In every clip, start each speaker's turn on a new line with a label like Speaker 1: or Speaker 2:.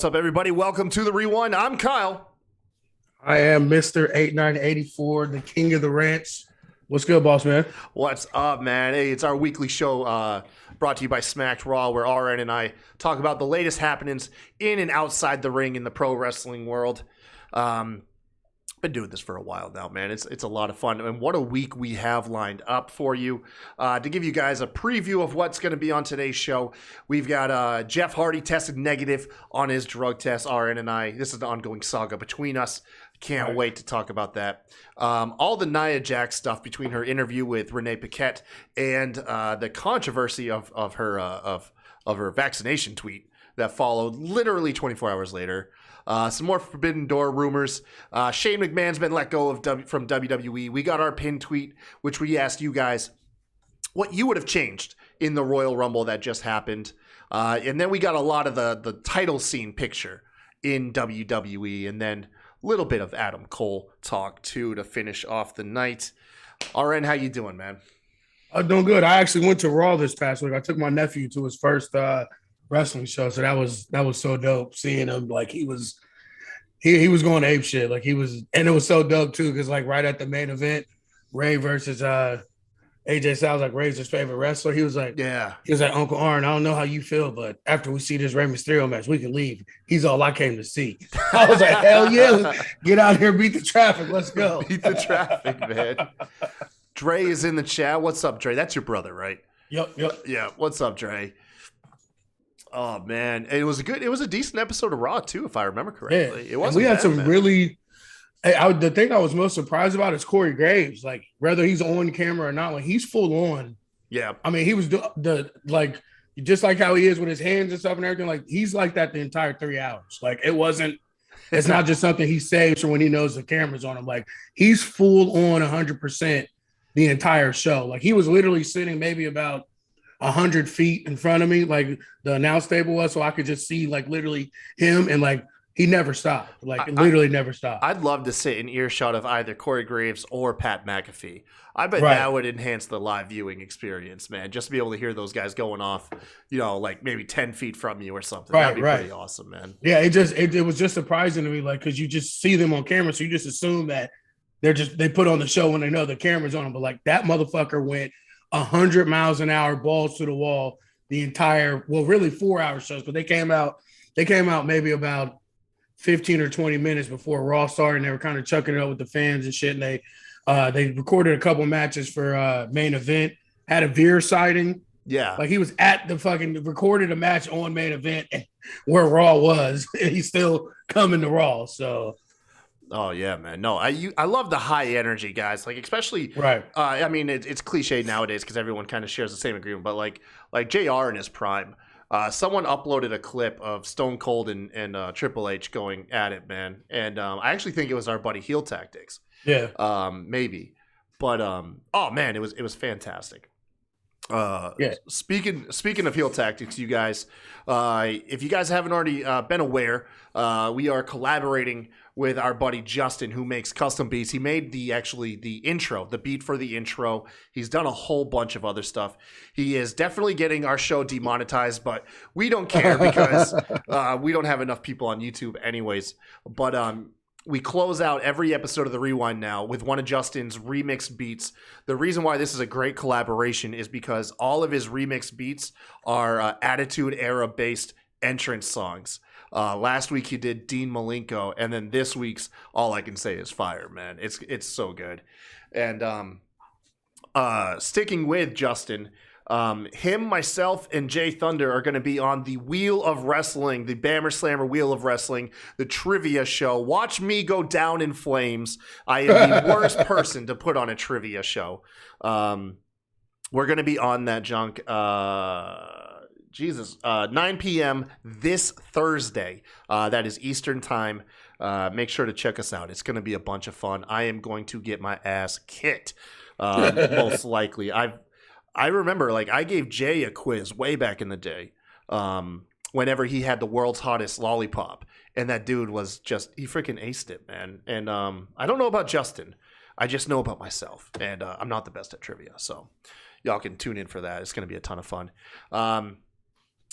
Speaker 1: What's up, everybody? Welcome to the Rewind. I'm Kyle.
Speaker 2: I am Mr. 8984, the king of the ranch. What's good, boss man?
Speaker 1: What's up, man? Hey, it's our weekly show brought to you by Smacked Raw, where RN and I talk about the latest happenings in and outside the ring in the pro wrestling world. Been doing this for a while now, man. It's a lot of fun, and what a week we have lined up for you. To give you guys a preview of what's going to be on today's show, we've got Jeff Hardy tested negative on his drug test. RN and I, this is an ongoing saga between us. Can't wait to talk about that. All the Nia Jax stuff between her interview with Renee Paquette and the controversy of her vaccination tweet that followed literally 24 hours later. Some more Forbidden Door rumors. Shane McMahon's been let go from WWE. We got our pin tweet, which we asked you guys what you would have changed in the Royal Rumble that just happened. And then we got a lot of the title scene picture in WWE. And then a little bit of Adam Cole talk, too, to finish off the night. RN, how you doing, man?
Speaker 2: I'm doing good. I actually went to Raw this past week. I took my nephew to his first wrestling show, so that was so dope seeing him. Like he was going ape shit. Like he was, and it was so dope too because like right at the main event, Ray versus AJ Styles, like Ray's his favorite wrestler. He was like, Uncle Arn, I don't know how you feel, but after we see this Rey Mysterio match, we can leave. He's all I came to see. I was like, hell yeah, let's get out here, beat the traffic, let's go.
Speaker 1: Beat the traffic, man. Dre is in the chat. What's up, Dre? That's your brother, right?
Speaker 2: Yep.
Speaker 1: Yeah. What's up, Dre? Oh man, it was a decent episode of Raw too, if I remember correctly.
Speaker 2: Yeah.
Speaker 1: It was.
Speaker 2: We had some really. The thing I was most surprised about is Corey Graves. Like whether he's on camera or not, like he's full on.
Speaker 1: Yeah,
Speaker 2: I mean he was like just like how he is with his hands and stuff and everything. Like he's like that the entire 3 hours. Like it wasn't. It's not just something he saves for when he knows the camera's on him. Like he's full on 100% the entire show. Like he was literally sitting maybe about 100 feet in front of me, like the announce table was, so I could just see like literally him, and like he never stopped, like literally never stopped.
Speaker 1: I'd love to sit in earshot of either Corey Graves or Pat McAfee. I bet that would enhance the live viewing experience, man. Just to be able to hear those guys going off, like maybe 10 feet from you or something. That'd be pretty awesome, man.
Speaker 2: Yeah, it was just surprising to me, like because you just see them on camera, so you just assume that they put on the show when they know the camera's on them. But like that motherfucker went 100 miles an hour, balls to the wall, the entire, really 4 hour shows, but they came out maybe about 15 or 20 minutes before Raw started, and they were kind of chucking it up with the fans and shit. And they recorded a couple matches for main event, had a Veer sighting.
Speaker 1: Yeah.
Speaker 2: Like he was at the recorded a match on main event where Raw was, and he's still coming to Raw. So.
Speaker 1: Oh yeah, man. No, I love the high energy guys. Like especially,
Speaker 2: right?
Speaker 1: I mean, it's cliche nowadays because everyone kind of shares the same agreement. But like JR in his prime, someone uploaded a clip of Stone Cold and Triple H going at it, man. And I actually think it was our buddy Heel Tactics.
Speaker 2: Yeah.
Speaker 1: Maybe, but oh man, it was fantastic. Speaking of Heel Tactics, you guys, if you guys haven't already been aware, we are collaborating with our buddy Justin, who makes custom beats. He made the intro, the beat for the intro. He's done a whole bunch of other stuff. He is definitely getting our show demonetized, but we don't care because we don't have enough people on YouTube anyways. But we close out every episode of The Rewind now with one of Justin's remixed beats. The reason why this is a great collaboration is because all of his remixed beats are Attitude Era-based entrance songs. Last week he did Dean Malenko, and then this week's All I Can Say Is Fire, man. It's so good. And sticking with Justin, him, myself, and Jay Thunder are going to be on the Wheel of Wrestling, the Bammer Slammer Wheel of Wrestling, the trivia show. Watch me go down in flames. I am the worst person to put on a trivia show. We're going to be on that junk. 9 p.m. this Thursday. That is Eastern time. Make sure to check us out. It's going to be a bunch of fun. I am going to get my ass kicked, most likely. I remember, like, I gave Jay a quiz way back in the day, whenever he had the world's hottest lollipop, and that dude was just, he freaking aced it, man. And I don't know about Justin. I just know about myself, and I'm not the best at trivia, so y'all can tune in for that. It's going to be a ton of fun.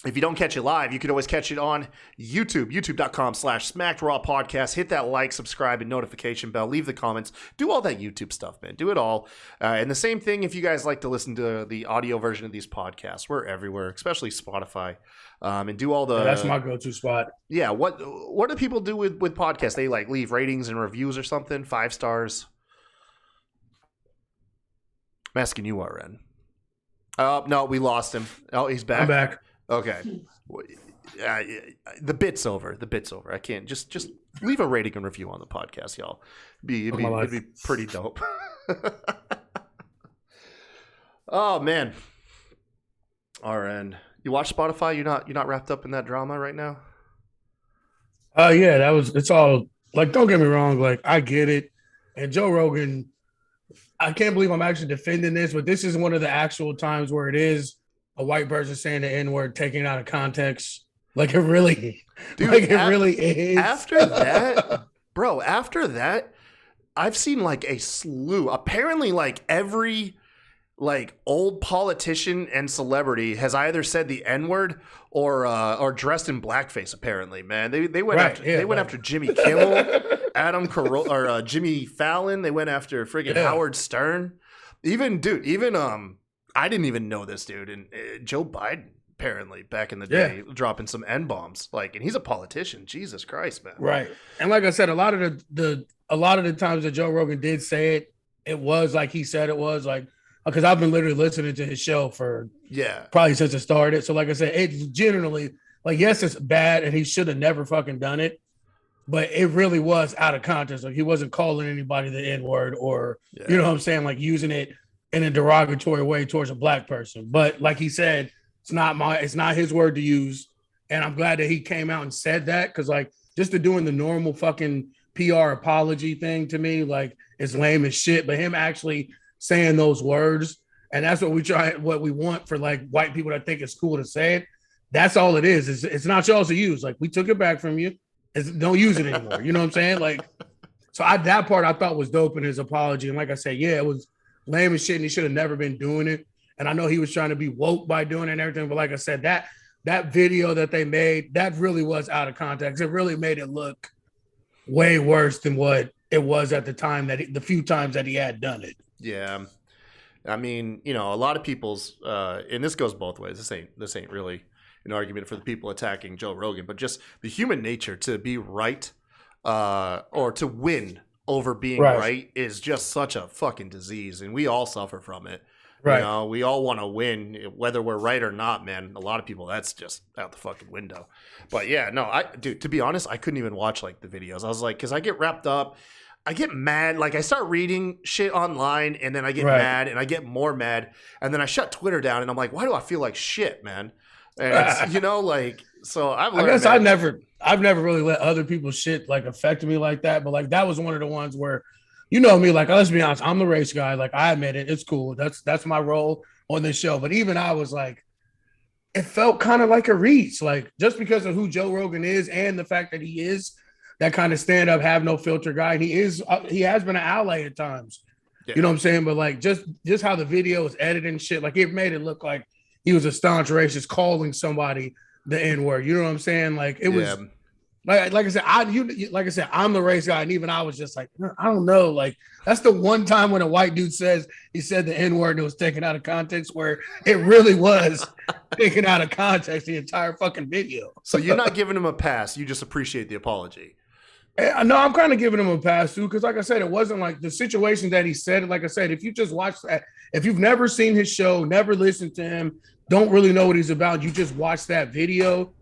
Speaker 1: If you don't catch it live, you can always catch it on YouTube, youtube.com/SmackedRawPodcast. Hit that like, subscribe, and notification bell. Leave the comments. Do all that YouTube stuff, man. Do it all. And the same thing if you guys like to listen to the audio version of these podcasts. We're everywhere, especially Spotify. And do all the...
Speaker 2: that's my go-to spot.
Speaker 1: Yeah, what do people do with podcasts? They like leave ratings and reviews or something? 5 stars? I'm asking you, RN. Oh, no, we lost him. Oh, he's back?
Speaker 2: I'm back.
Speaker 1: Okay. The bit's over. I can't just leave a rating and review on the podcast, y'all. It'd be pretty dope. Oh man. RN. You watch Spotify? You're not wrapped up in that drama right now?
Speaker 2: Yeah, it's all like, don't get me wrong, like I get it. And Joe Rogan, I can't believe I'm actually defending this, but this is one of the actual times where it is a white person saying the N-word, taking it out of context. Like it really, dude, like it really is.
Speaker 1: After that, I've seen like a slew. Apparently, like every like old politician and celebrity has either said the N-word or dressed in blackface. Apparently, man, they went after Jimmy Kimmel, Adam Carolla, or Jimmy Fallon. They went after friggin' Howard Stern. Even I didn't even know this dude, and Joe Biden apparently back in the day dropping some N-bombs, like, and he's a politician. Jesus Christ, man.
Speaker 2: Right, and like I said, a lot of the times that Joe Rogan did say it was like he said it was, like, because I've been literally listening to his show for probably since it started. So like I said, it's generally like, yes, it's bad, and he should have never fucking done it, but it really was out of context. Like he wasn't calling anybody the N-word or you know what I'm saying, like using it in a derogatory way towards a black person. But like he said, it's not his word to use. And I'm glad that he came out and said that, because like just to doing the normal fucking PR apology thing to me, like it's lame as shit. But him actually saying those words, and that's what we want for like white people that think it's cool to say it. That's all it is. It's not yours to use. Like we took it back from you. Don't use it anymore. You know what I'm saying? Like, so that part I thought was dope in his apology. And like I said, it was lame as shit, and he should have never been doing it. And I know he was trying to be woke by doing it and everything, but like I said, that video that they made, that really was out of context. It really made it look way worse than what it was at the time, the few times that he had done it.
Speaker 1: Yeah. I mean, a lot of people's and this goes both ways. This ain't really an argument for the people attacking Joe Rogan, but just the human nature to be right or to win over being right is just such a fucking disease, and we all suffer from it. Right. We all want to win, whether we're right or not, man. A lot of people, that's just out the fucking window. But yeah, no, dude, to be honest, I couldn't even watch like the videos. I was like, because I get wrapped up, I get mad. Like I start reading shit online, and then I get mad, and I get more mad, and then I shut Twitter down, and I'm like, why do I feel like shit, man? And it's, like, so I've learned.
Speaker 2: I guess I've never really let other people's shit like affect me like that. But like that was one of the ones where, me, like, let's be honest, I'm the race guy. Like I admit it, it's cool. That's my role on this show. But even I was like, it felt kind of like a reach, like just because of who Joe Rogan is and the fact that he is that kind of stand up, have no filter guy. And he has been an ally at times. Yeah. You know what I'm saying? But like just how the video was edited and shit, like it made it look like he was a staunch racist calling somebody the N-word. You know what I'm saying? Like it was like I said, I'm the race guy, and even I was just like, I don't know. Like that's the one time when a white dude says he said the N-word and it was taken out of context, where it really was taken out of context, the entire fucking video.
Speaker 1: So you're not giving him a pass, you just appreciate the apology.
Speaker 2: No, I'm kind of giving him a pass too, because like I said, it wasn't like the situation that he said. Like I said, if you just watch that, if you've never seen his show, never listened to him, don't really know what he's about, you just watch that video,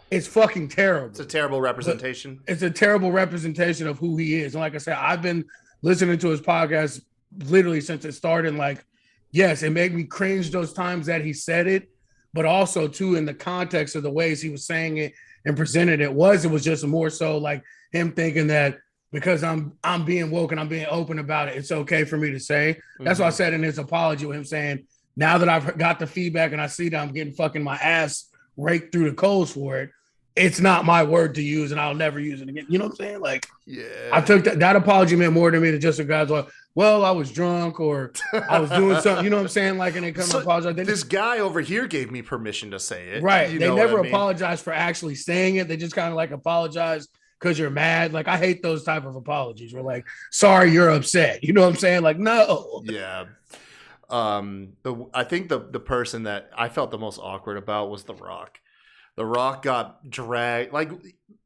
Speaker 2: it's fucking terrible.
Speaker 1: It's a terrible representation.
Speaker 2: It's a terrible representation of who he is. And like I said, I've been listening to his podcast literally since it started. Like, yes, it made me cringe those times that he said it, but also too in the context of the ways he was saying it and presented it was just more so like him thinking that because I'm being woke and I'm being open about it, it's okay for me to say. Mm-hmm. That's what I said in his apology with him saying, now that I've got the feedback and I see that I'm getting fucking my ass raked through the coals for it, it's not my word to use and I'll never use it again. You know what I'm saying? Like, yeah, I took that apology meant more to me than just a guy's like, well, I was drunk or I was doing something, you know what I'm saying? Like, and they come and apologize.
Speaker 1: This guy over here gave me permission to say it.
Speaker 2: Right.
Speaker 1: You
Speaker 2: They
Speaker 1: know
Speaker 2: never
Speaker 1: what I mean?
Speaker 2: apologize for actually saying it. They just kind of like apologize because you're mad. Like, I hate those type of apologies. We're like, sorry, you're upset. You know what I'm saying? Like, no.
Speaker 1: Yeah. I think the person that I felt the most awkward about was The Rock. The Rock got dragged. Like,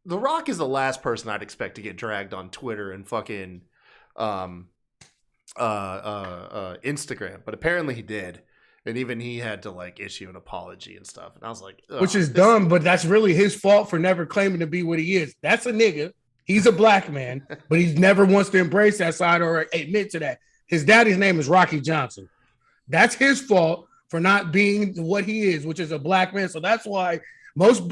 Speaker 1: The Rock is the last person I'd expect to get dragged on Twitter and fucking Instagram, but apparently he did, and even he had to like issue an apology and stuff. And I was like,
Speaker 2: which is dumb, but that's really his fault for never claiming to be what he is. That's a nigga. He's a black man, but he never wants to embrace that side or admit to that. His daddy's name is Rocky Johnson. That's his fault for not being what he is, which is a black man. So that's why most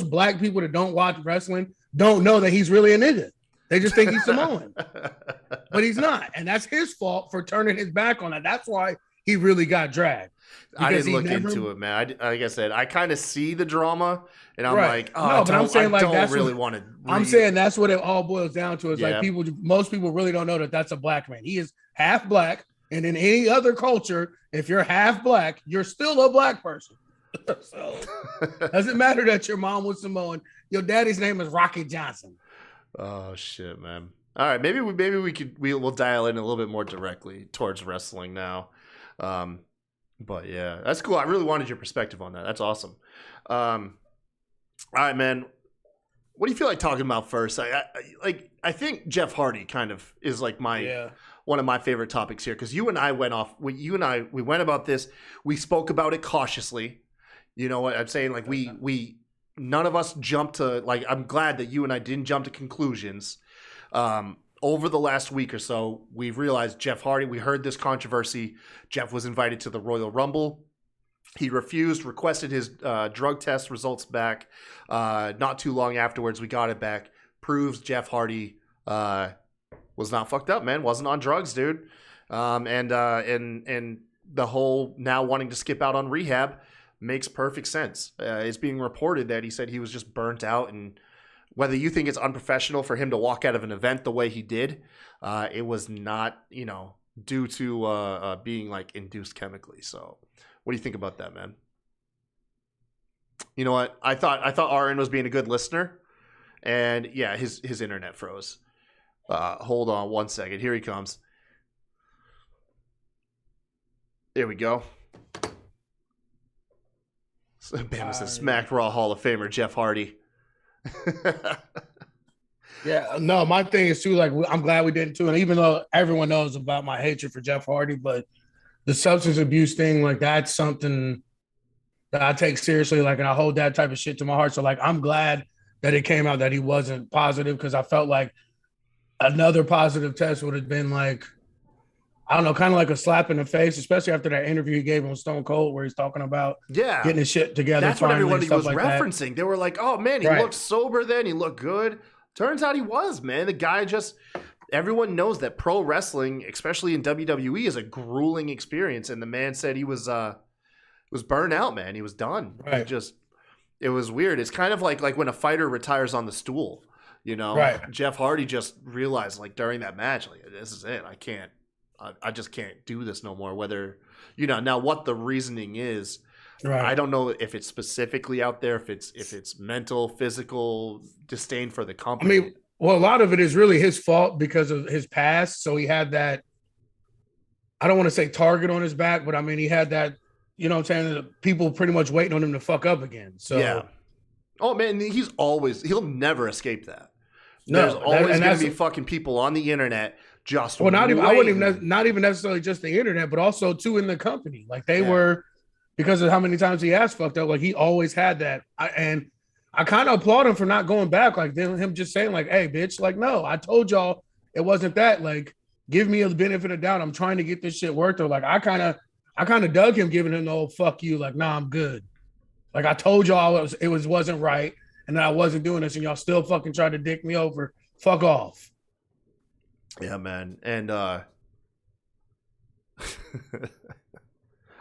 Speaker 2: black people that don't watch wrestling don't know that he's really a nigga. They just think he's Samoan, but he's not. And that's his fault for turning his back on it. That's why he really got dragged.
Speaker 1: I didn't look into it, man. Like I said, I kind of see the drama, and I'm like, oh,
Speaker 2: no, but I'm saying like that's
Speaker 1: really want to.
Speaker 2: I'm saying that's what it all boils down to. Is
Speaker 1: Yeah.
Speaker 2: like most people really don't know that that's a black man. He is half black, and in any other culture, if you're half black, you're still a black person. So doesn't matter that your mom was Samoan. Your daddy's name is Rocky Johnson.
Speaker 1: Oh shit, man. All right, maybe we'll dial in a little bit more directly towards wrestling now. But yeah, that's cool. I really wanted your perspective on that. That's awesome. All right, man. What do you feel like talking about first? I think Jeff Hardy kind of is like one of my favorite topics here, because you and I we went about this. We spoke about it cautiously. You know what I'm saying? Like we none of us jumped to, like, I'm glad that you and I didn't jump to conclusions. Over the last week or so, we've realized Jeff Hardy, we heard this controversy. Jeff was invited to the Royal Rumble. He refused, requested his drug test results back. Not too long afterwards, we got it back. Proves Jeff Hardy was not fucked up, man. Wasn't on drugs, dude. And the whole now wanting to skip out on rehab makes perfect sense. It's being reported that he said he was just burnt out, and whether you think it's unprofessional for him to walk out of an event the way he did, it was not, due to being like induced chemically. So what do you think about that, man? You know what? I thought RN was being a good listener, and yeah, his internet froze. Hold on one second. Here he comes. There we go. Bama says smacked Raw Hall of Famer Jeff Hardy.
Speaker 2: Yeah, no, my thing is too, like, I'm glad we didn't too. And even though everyone knows about my hatred for Jeff Hardy, but the substance abuse thing, like, that's something that I take seriously, like, and I hold that type of shit to my heart. So, like, I'm glad that it came out that he wasn't positive, because I felt like another positive test would have been like, I don't know, kind of like a slap in the face, especially after that interview he gave on Stone Cold where he's talking about getting his shit together.
Speaker 1: That's what everybody was
Speaker 2: like
Speaker 1: referencing.
Speaker 2: That.
Speaker 1: They were like, oh, man, he looked sober then. He looked good. Turns out he was, man. The guy just – everyone knows that pro wrestling, especially in WWE, is a grueling experience. And the man said he was burned out, man. He was done.
Speaker 2: Right.
Speaker 1: It was weird. It's kind of like when a fighter retires on the stool, Right. Jeff Hardy just realized, like, during that match, like, this is it. I just can't do this no more. Whether, now what the reasoning is, right. I don't know if it's specifically out there, if it's mental, physical, disdain for the company.
Speaker 2: I mean, well, a lot of it is really his fault because of his past. So he had that, I don't want to say target on his back, but I mean, he had that, you know what I'm saying? People pretty much waiting on him to fuck up again. So yeah.
Speaker 1: Oh man, he'll never escape that. No, there's always going to be fucking people on the internet.
Speaker 2: Not even necessarily just the internet, but also too in the company. Like they were, because of how many times he has fucked up. Like he always had that, and I kind of applaud him for not going back. Like him just saying, like, "Hey, bitch, like no, I told y'all it wasn't that. Like, give me a benefit of doubt. I'm trying to get this shit worked." Or like I kind of dug him, giving him the old fuck you. Like, nah, I'm good. Like I told y'all it wasn't right, and that I wasn't doing this, and y'all still fucking tried to dick me over. Fuck off.
Speaker 1: Yeah, man. And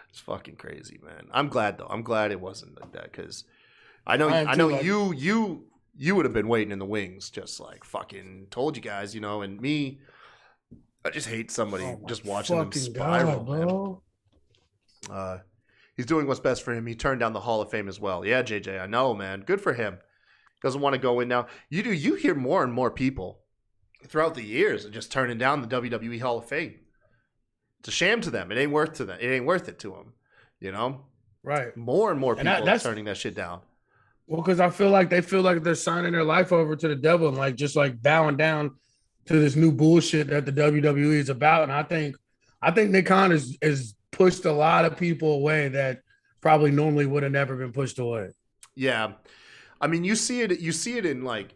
Speaker 1: it's fucking crazy, man. I'm glad though. I'm glad it wasn't like that, because I know you would have been waiting in the wings, just like fucking told you guys, and me, I just hate somebody
Speaker 2: Oh my
Speaker 1: just watching them
Speaker 2: fucking
Speaker 1: spiral,
Speaker 2: God, bro.
Speaker 1: He's doing what's best for him. He turned down the Hall of Fame as well. Yeah, JJ, I know, man. Good for him. Doesn't want to go in now. You hear more and more people throughout the years just turning down the WWE Hall of Fame. It's a shame to them. It ain't worth it to them. You know?
Speaker 2: Right.
Speaker 1: More and more people are turning that shit down.
Speaker 2: Well, because I feel like they're signing their life over to the devil and like just like bowing down to this new bullshit that the WWE is about. And I think Nick Khan is pushed a lot of people away that probably normally would have never been pushed away.
Speaker 1: Yeah. I mean, you see it in like,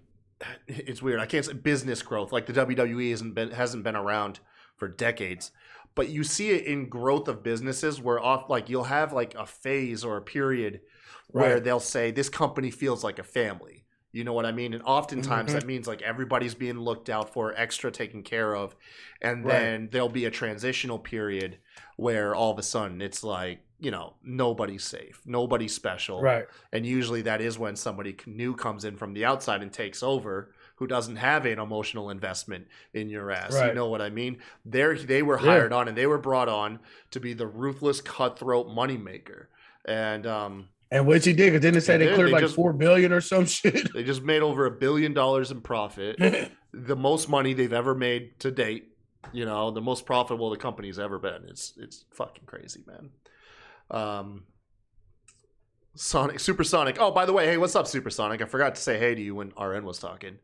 Speaker 1: it's weird. I can't say business growth. Like the WWE hasn't been around for decades, but you see it in growth of businesses where you'll have like a phase or a period where they'll say this company feels like a family. You know what I mean? And oftentimes that means like everybody's being looked out for, extra taken care of. And then there'll be a transitional period where all of a sudden it's like, you know, nobody's safe, nobody's special.
Speaker 2: Right.
Speaker 1: And usually that is when somebody new comes in from the outside and takes over, who doesn't have an emotional investment in your ass.
Speaker 2: Right.
Speaker 1: You know what I mean? They were hired on and they were brought on to be the ruthless, cutthroat moneymaker. And
Speaker 2: which he did, because didn't it say they cleared like $4 billion or some shit?
Speaker 1: They just made over $1 billion in profit, the most money they've ever made to date. You know, the most profitable the company's ever been. It's fucking crazy, man. Supersonic. Oh, by the way, hey, what's up, Supersonic? I forgot to say hey to you when RN was talking.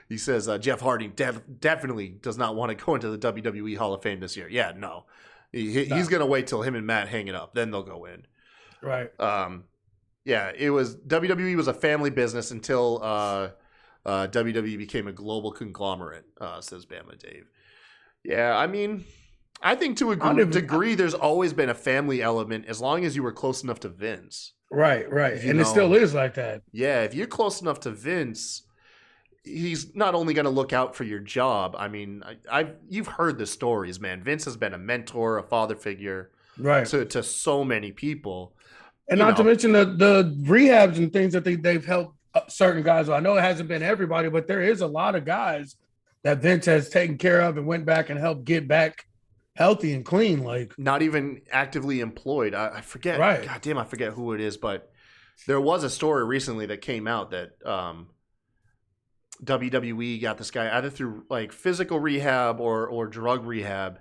Speaker 1: He says Jeff Hardy definitely does not want to go into the WWE Hall of Fame this year. Yeah, no. He's going to wait till him and Matt hang it up. Then they'll go in.
Speaker 2: Right.
Speaker 1: Yeah, it was WWE was a family business until WWE became a global conglomerate, says BamaDave. Yeah, I mean, I think to a degree there's always been a family element as long as you were close enough to Vince.
Speaker 2: Right. And it still is like that.
Speaker 1: Yeah, if you're close enough to Vince, he's not only going to look out for your job. I mean, you've heard the stories, man. Vince has been a mentor, a father figure to so many people.
Speaker 2: And not to mention the rehabs and things that they've helped certain guys. I know it hasn't been everybody, but there is a lot of guys that Vince has taken care of and went back and helped get back healthy and clean. Like
Speaker 1: not even actively employed. I forget.
Speaker 2: Right.
Speaker 1: God damn, I forget who it is. But there was a story recently that came out that WWE got this guy either through like physical rehab or drug rehab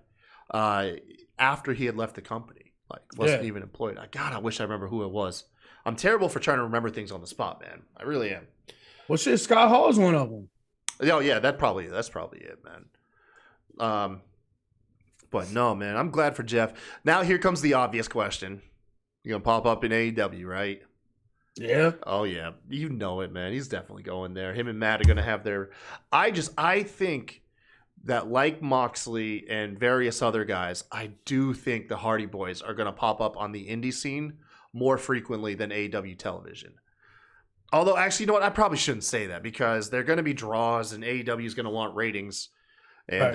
Speaker 1: after he had left the company. Like wasn't even employed. I wish I remember who it was. I'm terrible for trying to remember things on the spot, man. I really am.
Speaker 2: Well, shit, Scott Hall's one of them.
Speaker 1: Oh yeah, that's probably it, man. But no, man, I'm glad for Jeff. Now here comes the obvious question. You're gonna pop up in AEW, right?
Speaker 2: Yeah.
Speaker 1: Oh yeah, you know it, man. He's definitely going there. Him and Matt are gonna have their. I think that like Moxley and various other guys, I do think the Hardy Boys are going to pop up on the indie scene more frequently than AEW television. Although, actually, you know what? I probably shouldn't say that because they're going to be draws and AEW is going to want ratings. And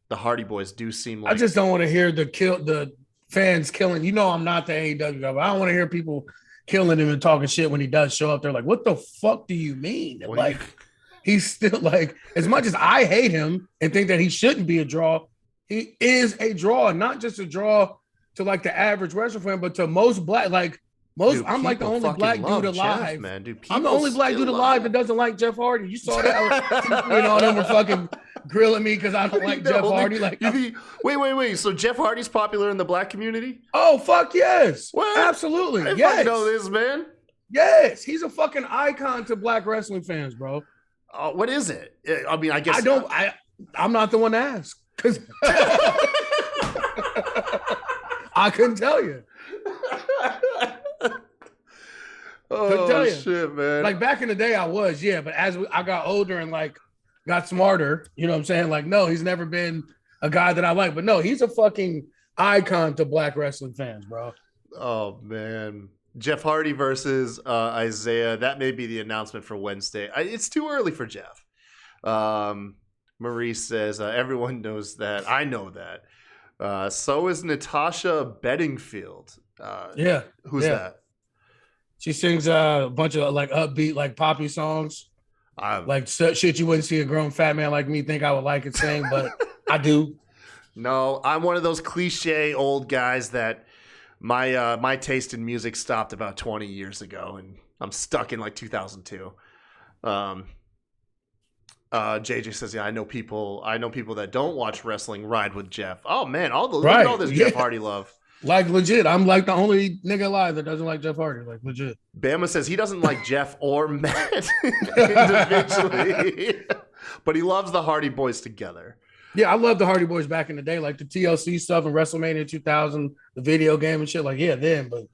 Speaker 1: the Hardy Boys do seem like...
Speaker 2: I just don't want to hear the fans killing. You know I'm not the AEW guy, but I don't want to hear people killing him and talking shit when he does show up there. Like, what the fuck do you mean? He's still like, as much as I hate him and think that he shouldn't be a draw, he is a draw, not just a draw to like the average wrestler fan, but to most black, like most. Dude, I'm like the only black dude alive.
Speaker 1: Jeff, man. Dude,
Speaker 2: I'm the only black dude alive that doesn't like Jeff Hardy. You saw that? You know, them were fucking grilling me because I don't like Jeff Hardy. Like,
Speaker 1: wait. So Jeff Hardy's popular in the black community?
Speaker 2: Oh fuck yes,
Speaker 1: what?
Speaker 2: Absolutely.
Speaker 1: I
Speaker 2: yes.
Speaker 1: know this, man.
Speaker 2: Yes, he's a fucking icon to black wrestling fans, bro.
Speaker 1: What is it? I mean, I guess
Speaker 2: I'm not the one to ask because I couldn't tell you.
Speaker 1: Oh shit, man!
Speaker 2: Like back in the day, I was, but as I got older and like got smarter, you know what I'm saying? Like, no, he's never been a guy that I like, but no, he's a fucking icon to black wrestling fans, bro.
Speaker 1: Oh man. Jeff Hardy versus Isaiah. That may be the announcement for Wednesday. It's too early for Jeff. Maurice says, everyone knows that. I know that. So is Natasha Bedingfield. Who's that?
Speaker 2: She sings a bunch of like upbeat, like poppy songs. Like shit you wouldn't see a grown fat man like me think I would like it sing, but I do.
Speaker 1: No, I'm one of those cliche old guys that my taste in music stopped about 20 years ago, and I'm stuck in like 2002. JJ says, "Yeah, I know people that don't watch wrestling ride with Jeff." Oh man, look at all this Jeff Hardy love.
Speaker 2: Like legit, I'm like the only nigga alive that doesn't like Jeff Hardy. Like legit.
Speaker 1: Bama says he doesn't like Jeff or Matt individually, but he loves the Hardy Boys together.
Speaker 2: Yeah, I love the Hardy Boys back in the day, like the TLC stuff and WrestleMania 2000, the video game and shit. Like, yeah, then. But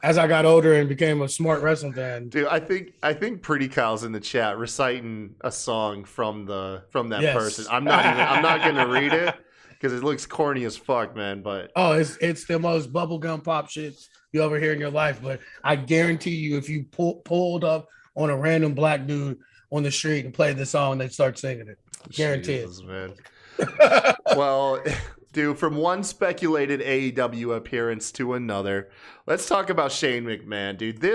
Speaker 2: as I got older and became a smart wrestling fan,
Speaker 1: dude, I think Pretty Kyle's in the chat reciting a song from that person. I'm not gonna read it because it looks corny as fuck, man. But
Speaker 2: it's the most bubblegum pop shit you ever hear in your life. But I guarantee you, if you pulled up on a random black dude on the street and played the song, they'd start singing it. Guaranteed, man.
Speaker 1: Well, dude, from one speculated AEW appearance to another, let's talk about Shane McMahon, dude.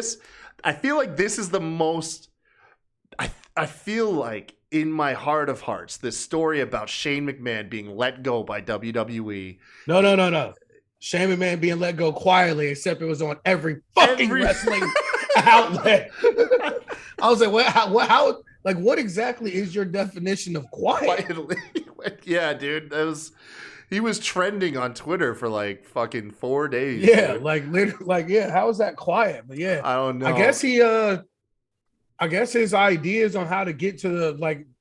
Speaker 1: I feel like this is the most. I feel like in my heart of hearts, this story about Shane McMahon being let go by WWE.
Speaker 2: No. Shane McMahon being let go quietly, except it was on every wrestling outlet. I was like, how? Like, what exactly is your definition of quietly?
Speaker 1: Yeah, dude, he was trending on Twitter for like fucking 4 days.
Speaker 2: Yeah,
Speaker 1: dude.
Speaker 2: like literally, like yeah. How is that quiet? But yeah,
Speaker 1: I don't know.
Speaker 2: I guess his ideas on how to get to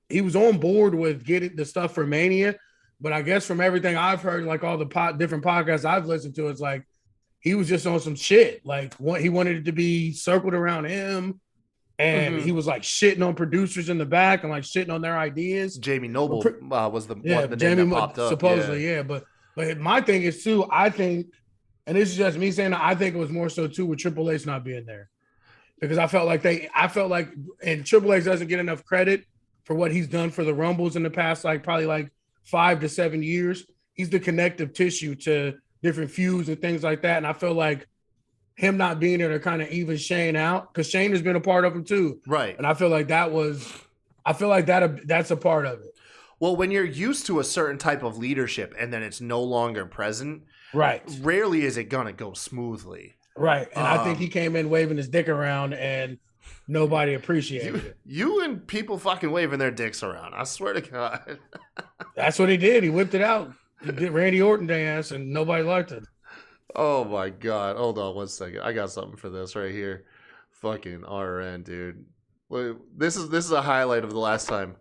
Speaker 2: he was on board with getting the stuff for Mania, but I guess from everything I've heard, like all the different podcasts I've listened to, it's like he was just on some shit. Like he wanted it to be circled around him. And he was like shitting on producers in the back and like shitting on their ideas.
Speaker 1: Jamie Noble was the name that popped up.
Speaker 2: Supposedly, yeah. But my thing is too, I think, and this is just me saying, I think it was more so too with Triple H not being there. Because I felt like and Triple H doesn't get enough credit for what he's done for the Rumbles in the past, like probably like 5 to 7 years. He's the connective tissue to different feuds and things like that. And I feel like him not being there to kind of even Shane out, because Shane has been a part of him too.
Speaker 1: Right.
Speaker 2: And I feel like that's a part of it.
Speaker 1: Well, when you're used to a certain type of leadership and then it's no longer present,
Speaker 2: right,
Speaker 1: rarely is it going to go smoothly.
Speaker 2: Right. And I think he came in waving his dick around and nobody appreciated it.
Speaker 1: You and people fucking waving their dicks around. I swear to God.
Speaker 2: That's what he did. He whipped it out. He did Randy Orton dance and nobody liked it.
Speaker 1: Oh my God. Hold on 1 second. I got something for this right here. Fucking RN, dude. This is a highlight of the last time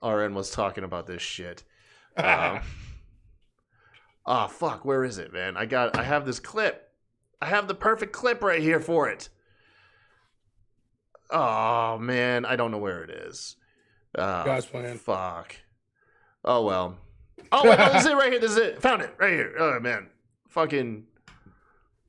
Speaker 1: RN was talking about this shit. Fuck, where is it, man? I have this clip. I have the perfect clip right here for it. Oh man, I don't know where it is.
Speaker 2: God's plan.
Speaker 1: Fuck. Oh well. Oh wait, no, this is it right here. This is it. Found it right here. Oh man. Fucking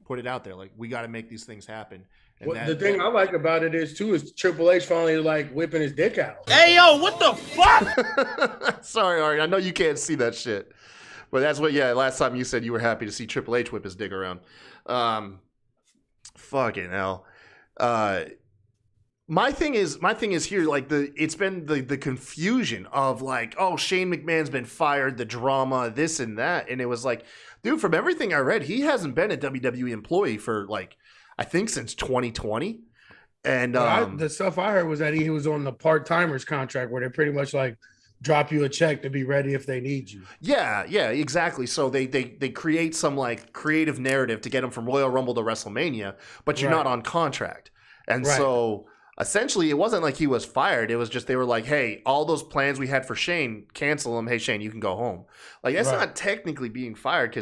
Speaker 1: put it out there. Like, we got to make these things happen. And
Speaker 2: the thing I like about it is Triple H finally like whipping his dick out.
Speaker 3: Hey yo, what the fuck?
Speaker 1: Sorry, Ari. I know you can't see that shit, but that's what. Yeah, last time you said you were happy to see Triple H whip his dick around. Fucking hell. My thing is here. Like it's been the confusion of like, oh, Shane McMahon's been fired, the drama, this and that, and it was like, dude, from everything I read, he hasn't been a WWE employee for like, I think since 2020. And
Speaker 2: the stuff I heard was that he was on the part-timers contract where they pretty much like drop you a check to be ready if they need you.
Speaker 1: Yeah, exactly. So they create some like creative narrative to get him from Royal Rumble to WrestleMania, but you're not on contract. And so essentially it wasn't like he was fired. It was just they were like, hey, all those plans we had for Shane, cancel them. Hey, Shane, you can go home. Like, that's not technically being fired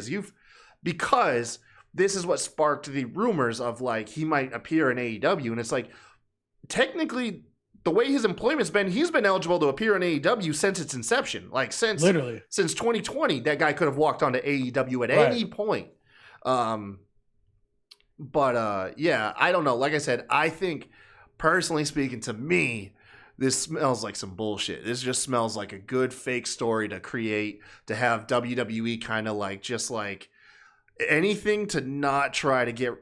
Speaker 1: because this is what sparked the rumors of like he might appear in AEW. And it's like, technically, the way his employment's been, he's been eligible to appear in AEW since its inception. Like since 2020, that guy could have walked onto AEW at any point. But yeah, I don't know. Like I said, I think personally speaking, to me, this smells like some bullshit. This just smells like a good fake story to create, to have WWE kind of like just like anything to not try to get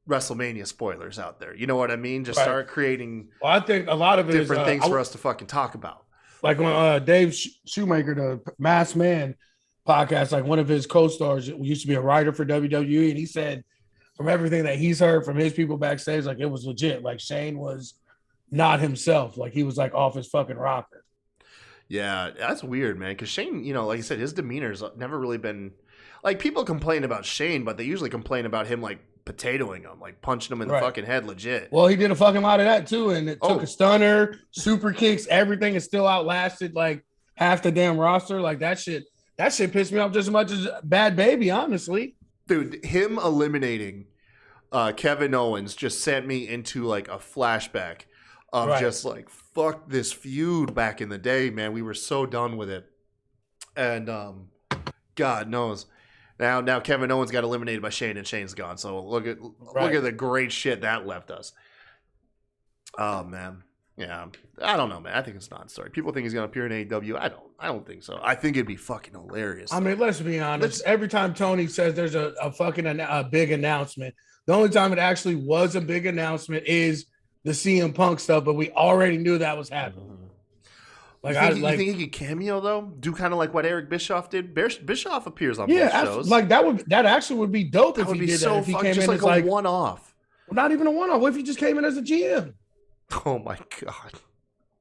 Speaker 1: WrestleMania spoilers out there. You know what I mean? Just start creating.
Speaker 2: Well, I think a lot of it
Speaker 1: different things for us to fucking talk about.
Speaker 2: Like when Dave Shoemaker, the masked man, podcast, like one of his co-stars used to be a writer for WWE, and he said from everything that he's heard from his people backstage, like it was legit. Like Shane was not himself. Like he was like off his fucking rocker.
Speaker 1: Yeah, that's weird, man. Because Shane, like you said, his demeanor's never really been like people complain about Shane, but they usually complain about him like potatoing him, like punching him in the fucking head, legit.
Speaker 2: Well, he did a fucking lot of that too, and it took a stunner, super kicks, everything is still outlasted like half the damn roster. Like that shit pissed me off just as much as Bad Baby, honestly.
Speaker 1: Dude, him eliminating Kevin Owens just sent me into like a flashback of just like fuck this feud back in the day, man. We were so done with it, and God knows. Now Kevin Owens got eliminated by Shane, and Shane's gone. So look at the great shit that left us. Oh man, yeah. I don't know, man. I think it's not a story. People think he's gonna appear in AEW. I don't think so. I think it'd be fucking hilarious.
Speaker 2: I mean, let's be honest. Every time Tony says there's a fucking a big announcement, the only time it actually was a big announcement is the CM Punk stuff. But we already knew that was happening. Mm-hmm.
Speaker 1: Like, you think he could cameo though? Do kind of like what Eric Bischoff did. Bischoff appears on both shows.
Speaker 2: Like that actually would be dope if he did that. If he came in as like
Speaker 1: a one-off.
Speaker 2: Not even a one-off. What if he just came in as a GM?
Speaker 1: Oh my God,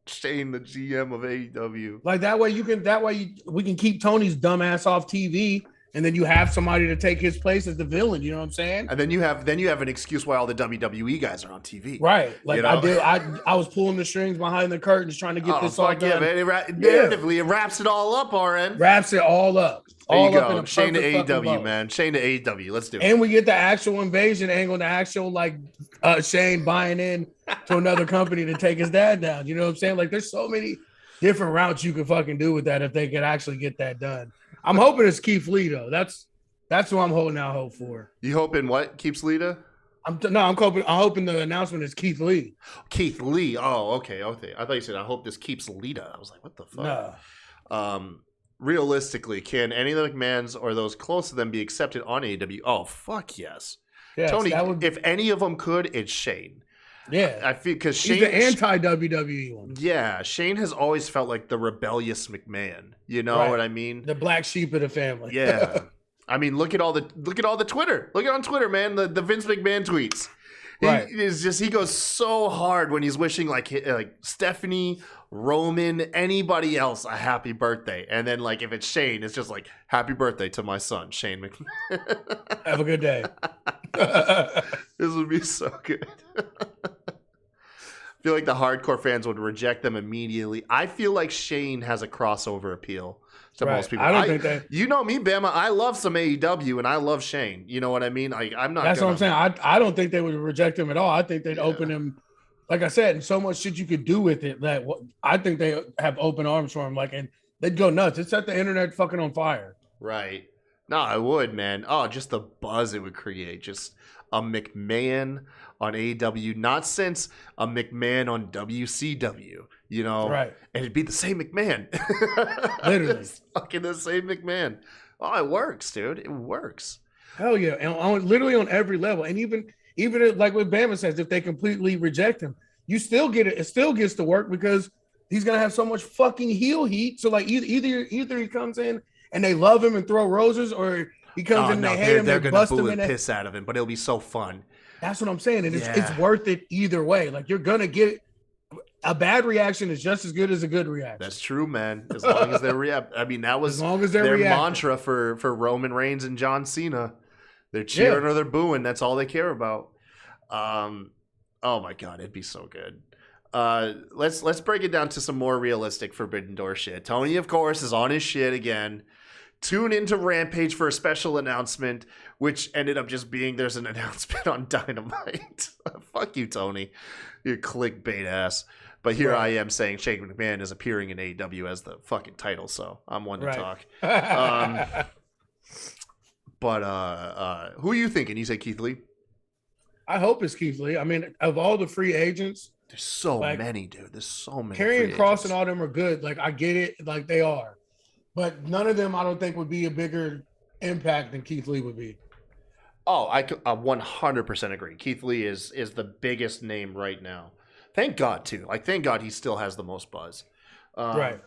Speaker 1: Shane, the GM of AEW.
Speaker 2: Like that way we can keep Tony's dumb ass off TV. And then you have somebody to take his place as the villain. You know what I'm saying?
Speaker 1: And then you have an excuse why all the WWE guys are on TV.
Speaker 2: Right. Like I was pulling the strings behind the curtains trying to get this all done.
Speaker 1: Yeah, man. Narratively, it wraps it all up, RN.
Speaker 2: Wraps it all up.
Speaker 1: There you go. Shane to AEW, man. Shane to AEW. Let's do it.
Speaker 2: And we get the actual invasion angle, the actual like Shane buying in to another company to take his dad down. You know what I'm saying? Like there's so many different routes you could fucking do with that if they could actually get that done. I'm hoping it's Keith Lee though. That's who I'm holding out hope for.
Speaker 1: You hoping what? Keeps Lita?
Speaker 2: I'm hoping the announcement is Keith Lee.
Speaker 1: Keith Lee. Oh, okay. I thought you said I hope this keeps Lita. I was like, what the fuck? No. Realistically, can any of the McMahons or those close to them be accepted on AEW? Oh, fuck yes. Tony, if any of them could, it's Shane.
Speaker 2: Yeah,
Speaker 1: I feel because Shane,
Speaker 2: he's the anti-WWE one.
Speaker 1: Yeah, Shane has always felt like the rebellious McMahon. You know what I mean?
Speaker 2: The black sheep of the family.
Speaker 1: Yeah, I mean, look at all the Twitter. Look at on Twitter, man. The Vince McMahon tweets. He goes so hard when he's wishing like Stephanie, Roman, anybody else a happy birthday, and then like if it's Shane, it's just like happy birthday to my son, Shane McMahon.
Speaker 2: Have a good day.
Speaker 1: This would be so good. I feel like the hardcore fans would reject them immediately. I feel like Shane has a crossover appeal to most people.
Speaker 2: I don't think that.
Speaker 1: You know me, Bama. I love some AEW, and I love Shane. You know what I mean? Like I'm not.
Speaker 2: That's what I'm saying. I don't think they would reject him at all. I think they'd open him. Like I said, and so much shit you could do with it that I think they have open arms for him. Like, and they'd go nuts. It set the internet fucking on fire.
Speaker 1: Right. No, I would, man. Oh, just the buzz it would create. Just a McMahon on AEW, not since a McMahon on WCW, you know?
Speaker 2: Right. And
Speaker 1: it'd be the same McMahon.
Speaker 2: Literally.
Speaker 1: It's fucking the same McMahon. Oh, it works, dude. It works.
Speaker 2: Hell yeah. And literally on every level. And even like what Bama says, if they completely reject him, you still get it. It still gets to work because he's going to have so much fucking heel heat. So like either he comes in and they love him and throw roses, or he comes in and they hate him,
Speaker 1: they're
Speaker 2: they
Speaker 1: gonna
Speaker 2: bust him
Speaker 1: and piss out of him, but it'll be so fun.
Speaker 2: That's what I'm saying. And it's worth it either way. Like you're gonna get a bad reaction is just as good as a good reaction.
Speaker 1: That's true, man. As long as they're I mean, that was
Speaker 2: as long as they're
Speaker 1: their
Speaker 2: reacting.
Speaker 1: mantra for Roman Reigns and John Cena. They're cheering or they're booing. That's all they care about. Oh my God, it'd be so good. Let's break it down to some more realistic Forbidden Door shit. Tony, of course, is on his shit again. Tune into Rampage for a special announcement, which ended up just being there's an announcement on Dynamite. Fuck you, Tony. You clickbait ass. But here I am saying Shane McMahon is appearing in AEW as the fucking title, so I'm one to talk. But who are you thinking? You say Keith Lee?
Speaker 2: I hope it's Keith Lee. I mean, of all the free agents,
Speaker 1: there's so many, dude. There's so many.
Speaker 2: Karrion Kross and all them are good. Like I get it, like they are. But none of them, I don't think, would be a bigger impact than Keith Lee would be.
Speaker 1: Oh, I 100% agree. Keith Lee is the biggest name right now. Thank God, too. Like, thank God he still has the most buzz.
Speaker 2: Right.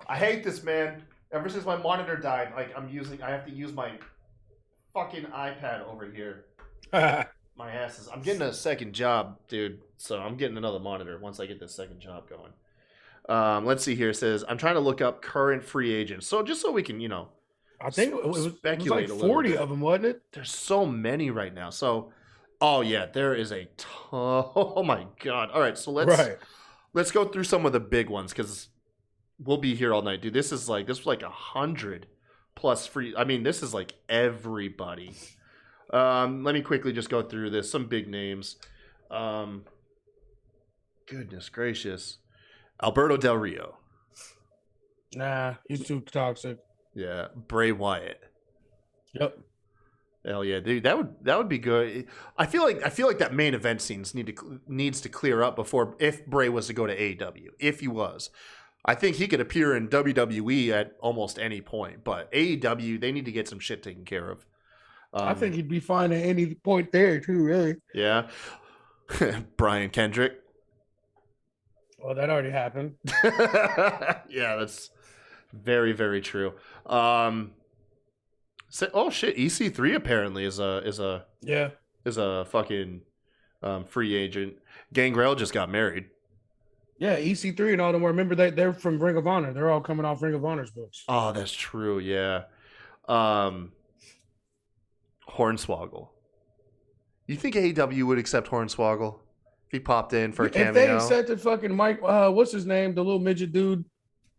Speaker 1: I hate this, man. Ever since my monitor died, like I have to use my fucking iPad over here. My ass is. I'm getting a second job, dude. So I'm getting another monitor once I get this second job going. Let's see here. It says I'm trying to look up current free agents. So just so we can,
Speaker 2: I think it was
Speaker 1: speculate
Speaker 2: like
Speaker 1: a little
Speaker 2: 40
Speaker 1: bit.
Speaker 2: of them, wasn't it?
Speaker 1: There's so many right now. So, oh yeah, there is a ton. Oh my god. All right, so let's go through some of the big ones because we'll be here all night, dude. This was like 100 plus free. I mean, this is like everybody. Let me quickly just go through this. Some big names. Goodness gracious. Alberto Del Rio.
Speaker 2: Nah, he's too toxic.
Speaker 1: Yeah, Bray Wyatt.
Speaker 2: Yep.
Speaker 1: Hell yeah, dude. That would be good. I feel like that main event scenes needs to clear up before if Bray was to go to AEW. If he was, I think he could appear in WWE at almost any point. But AEW, they need to get some shit taken care of.
Speaker 2: I think he'd be fine at any point there too. Really.
Speaker 1: Yeah. Brian Kendrick.
Speaker 2: Well, that already happened.
Speaker 1: Yeah, that's very, very true. Oh shit, EC3 apparently is a fucking free agent. Gangrel just got married.
Speaker 2: Yeah, EC3 and all them. Remember they're from Ring of Honor. They're all coming off Ring of Honor's books.
Speaker 1: Oh, that's true. Yeah. Hornswoggle. You think AEW would accept Hornswoggle if he popped in for a cameo?
Speaker 2: If they accepted fucking Mike, what's his name, the little midget dude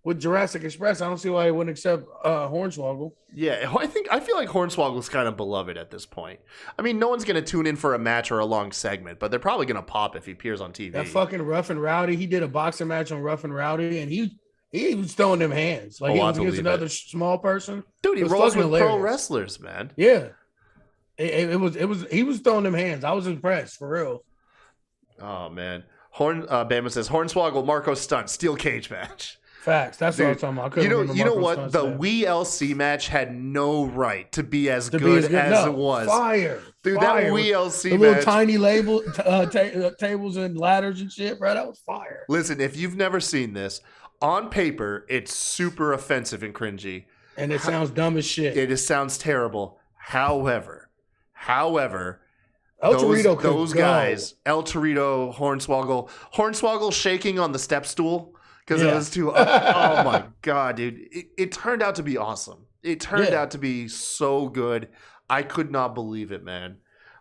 Speaker 2: with Jurassic Express, I don't see why he wouldn't accept Hornswoggle.
Speaker 1: Yeah, I feel like Hornswoggle's kind of beloved at this point. I mean, no one's gonna tune in for a match or a long segment, but they're probably gonna pop if he appears on TV.
Speaker 2: That fucking Rough and Rowdy, he did a boxing match on Rough and Rowdy, and he was throwing them hands like he was against another small person.
Speaker 1: Dude, he rolls with pro wrestlers, man.
Speaker 2: Yeah. It was he was throwing them hands. I was impressed for real.
Speaker 1: Oh man, Bama says Hornswoggle Marco Stunt steel cage match.
Speaker 2: Facts. That's what I was talking about.
Speaker 1: You know what? The Wii LC match had no right to be as good as it was.
Speaker 2: Fire,
Speaker 1: dude.
Speaker 2: Fire.
Speaker 1: That Wii LC
Speaker 2: the
Speaker 1: match,
Speaker 2: little tiny tables and ladders and shit, bro. That was fire.
Speaker 1: Listen, if you've never seen this, on paper, it's super offensive and cringy,
Speaker 2: and it sounds dumb as shit.
Speaker 1: It sounds terrible. However,
Speaker 2: El Torito
Speaker 1: those guys, El Torito, Hornswoggle shaking on the step stool because it was too. Oh my god, dude! It turned out to be awesome. It turned out to be so good. I could not believe it, man.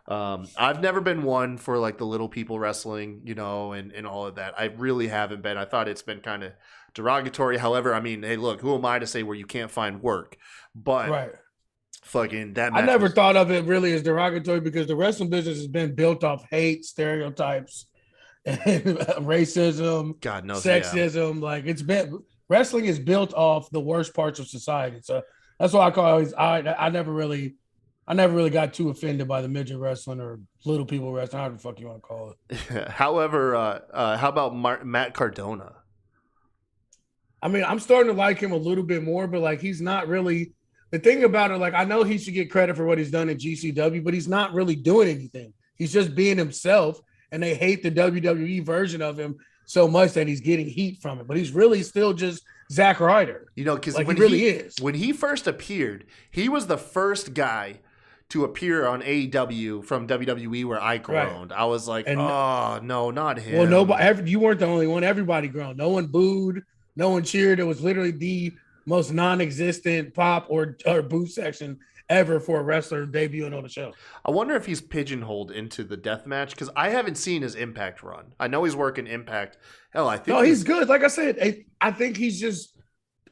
Speaker 1: I've never been one for like the little people wrestling, and all of that. I really haven't been. I thought it's been kind of derogatory. However, I mean, hey, look, who am I to say where you can't find work? But
Speaker 2: right.
Speaker 1: Fucking that match
Speaker 2: I never thought of it really as derogatory because the wrestling business has been built off hate, stereotypes, and racism,
Speaker 1: God knows,
Speaker 2: sexism. Like wrestling is built off the worst parts of society. So that's why I never really got too offended by the midget wrestling or little people wrestling, however the fuck you want to call
Speaker 1: it. However, how about Matt Cardona?
Speaker 2: I mean, I'm starting to like him a little bit more, but like he's not really. The thing about it, like, I know he should get credit for what he's done in GCW, but he's not really doing anything. He's just being himself, and they hate the WWE version of him so much that he's getting heat from it. But he's really still just Zack Ryder.
Speaker 1: Because
Speaker 2: like, when
Speaker 1: he first appeared, he was the first guy to appear on AEW from WWE where I groaned. Right. I was like, oh, no, not him.
Speaker 2: Well, nobody, you weren't the only one. Everybody groaned. No one booed. No one cheered. It was literally the most non-existent pop or boo section ever for a wrestler debuting on the show.
Speaker 1: I wonder if he's pigeonholed into the death match because I haven't seen his Impact run. I know he's working Impact. Hell, I think
Speaker 2: he's good. Like I said, I think he's just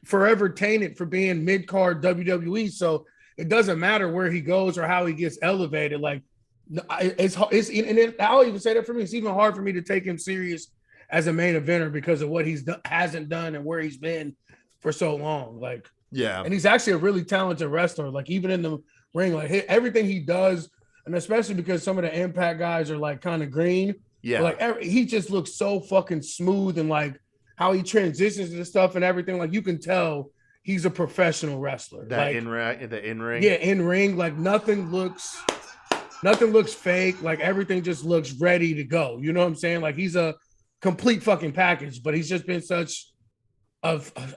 Speaker 2: forever tainted for being mid-card WWE. So it doesn't matter where he goes or how he gets elevated. Like I'll even say that for me. It's even hard for me to take him serious as a main eventer because of what he's hasn't done and where he's been for so long. Like,
Speaker 1: yeah.
Speaker 2: And he's actually a really talented wrestler. Like, even in the ring, like everything he does, and especially because some of the Impact guys are like kind of green.
Speaker 1: Yeah.
Speaker 2: Like he just looks so fucking smooth, and like how he transitions to stuff and everything. Like, you can tell he's a professional wrestler.
Speaker 1: The in ring.
Speaker 2: Yeah, in ring. Like nothing looks fake. Like everything just looks ready to go. You know what I'm saying? Like he's a complete fucking package, but he's just been such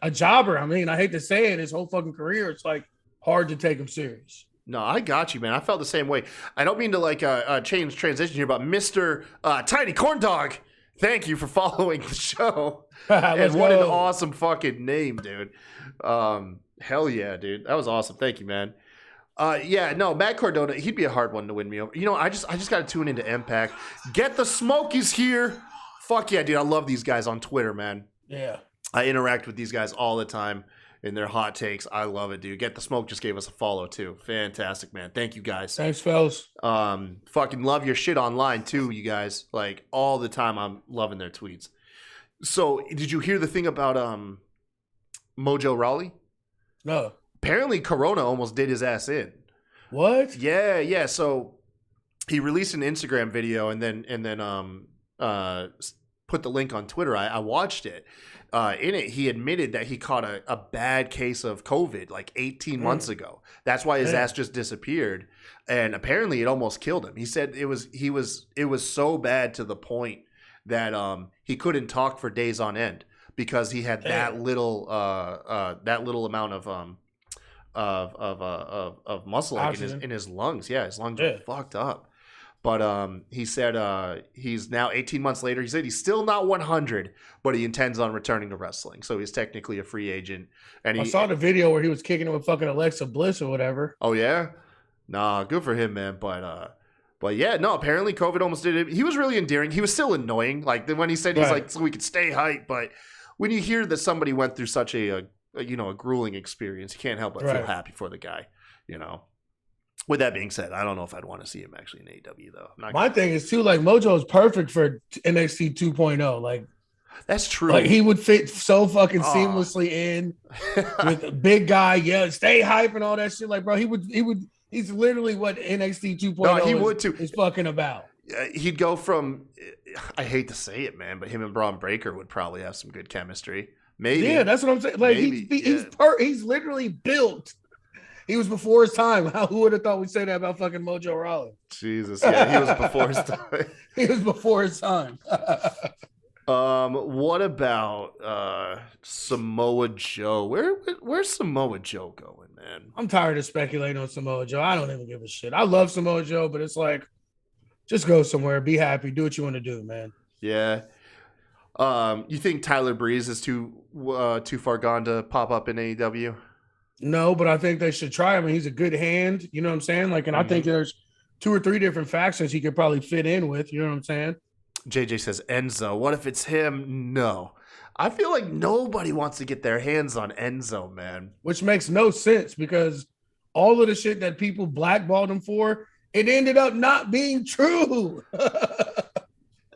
Speaker 2: a jobber. I mean, I hate to say it, his whole fucking career, it's like hard to take him serious.
Speaker 1: No, I got you, man. I felt the same way. I don't mean to like change transition here, but Mr. Tiny Corn Dog, thank you for following the show. And what an awesome fucking name, dude. Hell yeah, dude. That was awesome. Thank you, man. Yeah, no, Matt Cardona, he'd be a hard one to win me over. You know, I just got to tune into Impact. Get the Smokies here. Fuck yeah, dude. I love these guys on Twitter, man.
Speaker 2: Yeah.
Speaker 1: I interact with these guys all the time in their hot takes. I love it, dude. Get the Smoke just gave us a follow, too. Fantastic, man. Thank you, guys.
Speaker 2: Thanks, fellas.
Speaker 1: Fucking love your shit online, too, you guys. Like, all the time, I'm loving their tweets. So, did you hear the thing about Mojo Rawley?
Speaker 2: No.
Speaker 1: Apparently, Corona almost did his ass in.
Speaker 2: What?
Speaker 1: Yeah. So, he released an Instagram video and then put the link on Twitter. I watched it. In it, he admitted that he caught a bad case of COVID like 18 months ago. That's why his ass just disappeared, and apparently it almost killed him. He said it was so bad to the point that he couldn't talk for days on end because he had that little amount of muscle like, in his lungs. Yeah, his lungs were fucked up. But he said he's now 18 months later. He said he's still not 100, but he intends on returning to wrestling. So he's technically a free agent. And I
Speaker 2: saw the video where he was kicking him with fucking Alexa Bliss or whatever.
Speaker 1: Oh yeah, nah, good for him, man. But yeah, no. Apparently, COVID almost did it. He was really endearing. He was still annoying. Like when he said he's like, so we could stay hype. But when you hear that somebody went through such a grueling experience, you can't help but feel happy for the guy. You know. With that being said, I don't know if I'd want to see him actually in AEW though.
Speaker 2: My thing is too, like Mojo is perfect for NXT 2.0. Like
Speaker 1: that's true.
Speaker 2: Like he would fit so fucking seamlessly in with a big guy. Yeah, stay hype and all that shit. Like, bro, he's literally what NXT 2.0
Speaker 1: no, he would too.
Speaker 2: Is fucking about.
Speaker 1: He'd go from, I hate to say it, man, but him and Braun Breaker would probably have some good chemistry. Maybe.
Speaker 2: Yeah, that's what I'm saying. Like he's literally built. He was before his time. Who would have thought we'd say that about fucking Mojo Rawley?
Speaker 1: Jesus, yeah, he was before his time.
Speaker 2: He was before his time.
Speaker 1: What about Samoa Joe? Where's Samoa Joe going, man?
Speaker 2: I'm tired of speculating on Samoa Joe. I don't even give a shit. I love Samoa Joe, but it's like, just go somewhere, be happy, do what you want to do, man.
Speaker 1: Yeah. You think Tyler Breeze is too far gone to pop up in AEW?
Speaker 2: No, but I think they should try him. I mean, he's a good hand. You know what I'm saying? Like, and I think there's 2 or 3 different factions he could probably fit in with. You know what I'm saying?
Speaker 1: JJ says Enzo. What if it's him? No. I feel like nobody wants to get their hands on Enzo, man.
Speaker 2: Which makes no sense because all of the shit that people blackballed him for, it ended up not being true.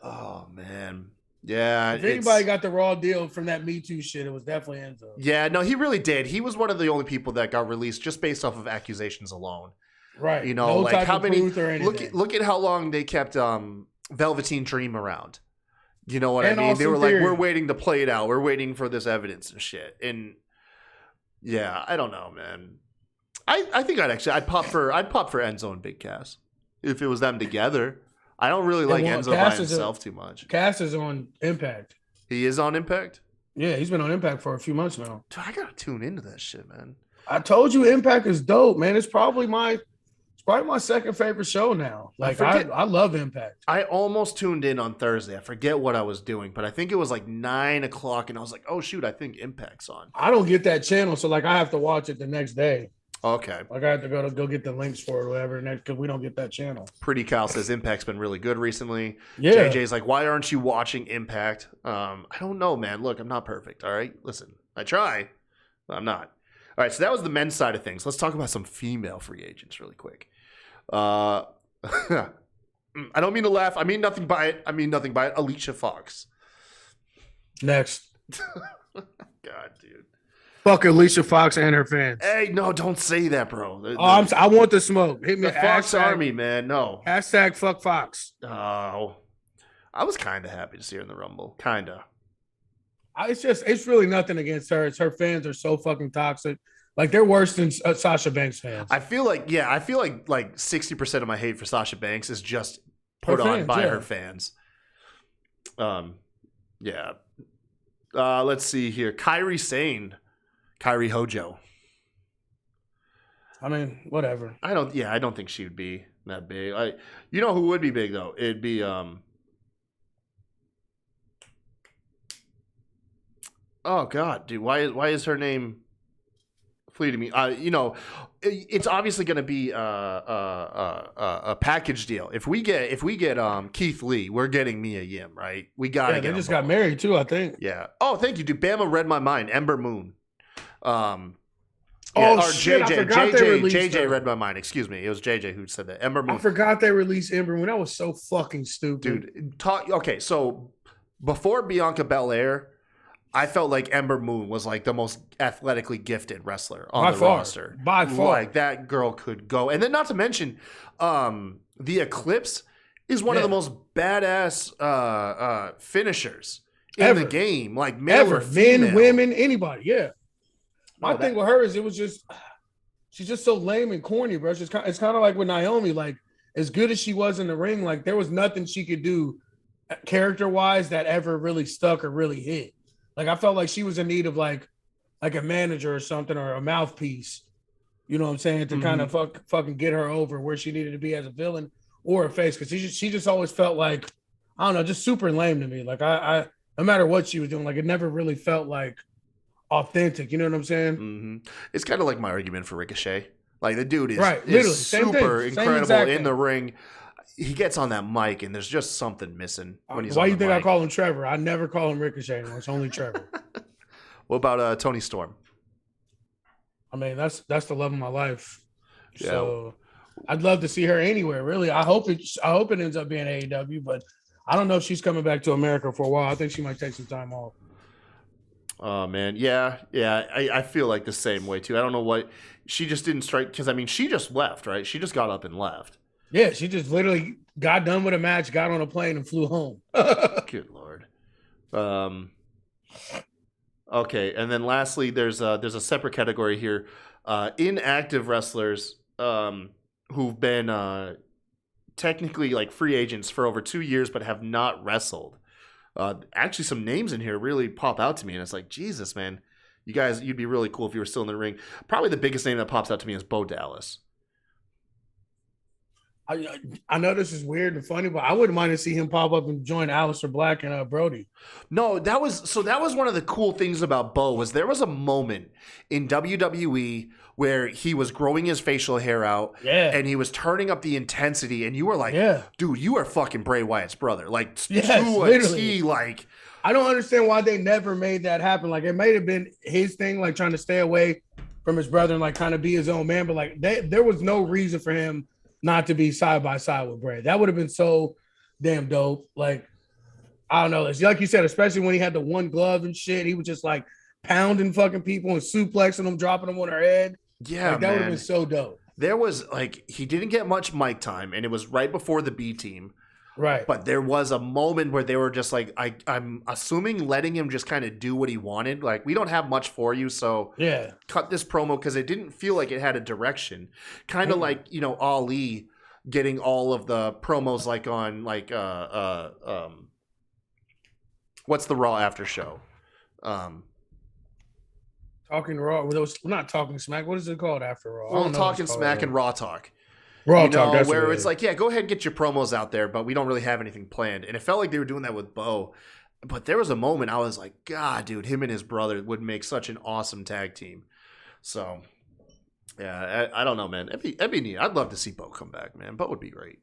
Speaker 1: Oh, man. Yeah.
Speaker 2: If anybody got the raw deal from that Me Too shit, it was definitely Enzo.
Speaker 1: Yeah, no, he really did. He was one of the only people that got released just based off of accusations alone.
Speaker 2: Right.
Speaker 1: You know, no like how many look at how long they kept Velveteen Dream around. You know what I mean? They were like, we're waiting to play it out. We're waiting for this evidence and shit. And yeah, I don't know, man. I think I'd pop for Enzo and Big Cass if it was them together. I don't really like Enzo by himself too much.
Speaker 2: Cass is on Impact.
Speaker 1: He is on Impact?
Speaker 2: Yeah, he's been on Impact for a few months now.
Speaker 1: Dude, I gotta tune into that shit, man.
Speaker 2: I told you Impact is dope, man. It's probably my second favorite show now. Like I love Impact.
Speaker 1: I almost tuned in on Thursday. I forget what I was doing, but I think it was like 9:00, and I was like, "Oh shoot, I think Impact's on."
Speaker 2: I don't get that channel, so like I have to watch it the next day.
Speaker 1: Okay.
Speaker 2: Like I have to go get the links for it or whatever, because we don't get that channel.
Speaker 1: Pretty Cal says Impact's been really good recently.
Speaker 2: Yeah.
Speaker 1: JJ's like, why aren't you watching Impact? I don't know, man. Look, I'm not perfect. All right, listen, I try, but I'm not. All right, so that was the men's side of things. Let's talk about some female free agents really quick. I don't mean to laugh. I mean nothing by it. Alicia Fox.
Speaker 2: Next.
Speaker 1: God, dude.
Speaker 2: Fuck Alicia Fox and her fans.
Speaker 1: Hey, no, don't say that, bro.
Speaker 2: I want the smoke. Hit me.
Speaker 1: The Fox Army, man. No.
Speaker 2: Hashtag fuck Fox.
Speaker 1: Oh. I was kind of happy to see her in the Rumble. Kind of.
Speaker 2: It's really nothing against her. It's her fans are so fucking toxic. Like, they're worse than Sasha Banks fans.
Speaker 1: I feel like 60% of my hate for Sasha Banks is just put on by her fans. Yeah. Let's see here. Kairi Sane. Kairi Hojo.
Speaker 2: I mean, whatever.
Speaker 1: I don't think she would be that big. You know who would be big though? It'd be oh God, dude, why is her name fleeting me? It's obviously going to be a package deal. If we get Keith Lee, we're getting Mia Yim, right? We got to get.
Speaker 2: They just got married too, I think.
Speaker 1: Yeah. Oh, thank you, dude. Bama read my mind. Ember Moon.
Speaker 2: Shit! I forgot they released
Speaker 1: JJ
Speaker 2: her.
Speaker 1: read my mind. Excuse me. It was JJ who said that. Ember Moon.
Speaker 2: I forgot they released Ember Moon. That was so fucking stupid,
Speaker 1: dude. Okay, so before Bianca Belair, I felt like Ember Moon was like the most athletically gifted wrestler on the roster.
Speaker 2: By far.
Speaker 1: Like that girl could go. And then not to mention, the Eclipse is one of the most badass finishers in the game. Like male or female.
Speaker 2: Men, women, anybody. Yeah. My thing with her is she's just so lame and corny, bro. It's kind of like with Naomi. Like as good as she was in the ring, like there was nothing she could do character-wise that ever really stuck or really hit. Like I felt like she was in need of like a manager or something or a mouthpiece. You know what I'm saying? To kind of fucking get her over where she needed to be as a villain or a face, because she just always felt like, I don't know, just super lame to me. Like I no matter what she was doing, like it never really felt like authentic. You know what I'm saying?
Speaker 1: Mm-hmm. It's kind of like my argument for Ricochet. Like the dude
Speaker 2: is
Speaker 1: super incredible in the ring. He gets on that mic and there's just something missing when he's on the mic.
Speaker 2: Why you think I call him Trevor? I never call him Ricochet anymore. It's only Trevor.
Speaker 1: What about Tony Storm?
Speaker 2: I mean, that's the love of my life. Yeah. So I'd love to see her anywhere, really. I hope it ends up being AEW, but I don't know if she's coming back to America for a while. I think she might take some time off.
Speaker 1: Oh man, yeah. I feel like the same way too. I don't know what she just didn't strike, because I mean she just left, right? She just got up and left.
Speaker 2: Yeah, she just literally got done with a match, got on a plane, and flew home.
Speaker 1: Good Lord. Okay, and then lastly, there's a separate category here, inactive wrestlers who've been technically like free agents for over 2 years but have not wrestled. Actually, some names in here really pop out to me, and it's like, Jesus, man, you guys, you'd be really cool if you were still in the ring. Probably the biggest name that pops out to me is Bo Dallas.
Speaker 2: I know this is weird and funny, but I wouldn't mind to see him pop up and join Aleister Black and Brody.
Speaker 1: No, that was one of the cool things about Bo, was there was a moment in WWE where he was growing his facial hair out, and he was turning up the intensity, and you were like, dude, you are fucking Bray Wyatt's brother. Like, to a T, like.
Speaker 2: I don't understand why they never made that happen. Like, it may have been his thing, like trying to stay away from his brother and like kind of be his own man, but like there was no reason for him not to be side by side with Bray. That would have been so damn dope. Like, I don't know. It's like you said, especially when he had the one glove and shit, he was just like pounding fucking people and suplexing them, dropping them on their head.
Speaker 1: Yeah,
Speaker 2: like, that would have been so dope.
Speaker 1: There was like, he didn't get much mic time, and it was right before the B team.
Speaker 2: Right.
Speaker 1: But there was a moment where they were just like, I'm assuming letting him just kind of do what he wanted. Like, we don't have much for you, so cut this promo, because it didn't feel like it had a direction. Kind of like, Ali getting all of the promos like on like what's the Raw after show?
Speaker 2: Talking Raw. We're not Talking Smack. What is it called after Raw?
Speaker 1: Well, Talking Smack and Raw Talk.
Speaker 2: Raw Talk, that's
Speaker 1: where it's like, go ahead and get your promos out there, but we don't really have anything planned. And it felt like they were doing that with Bo. But there was a moment I was like, God, dude, him and his brother would make such an awesome tag team. So, yeah, I don't know, man. It'd be neat. I'd love to see Bo come back, man. Bo would be great.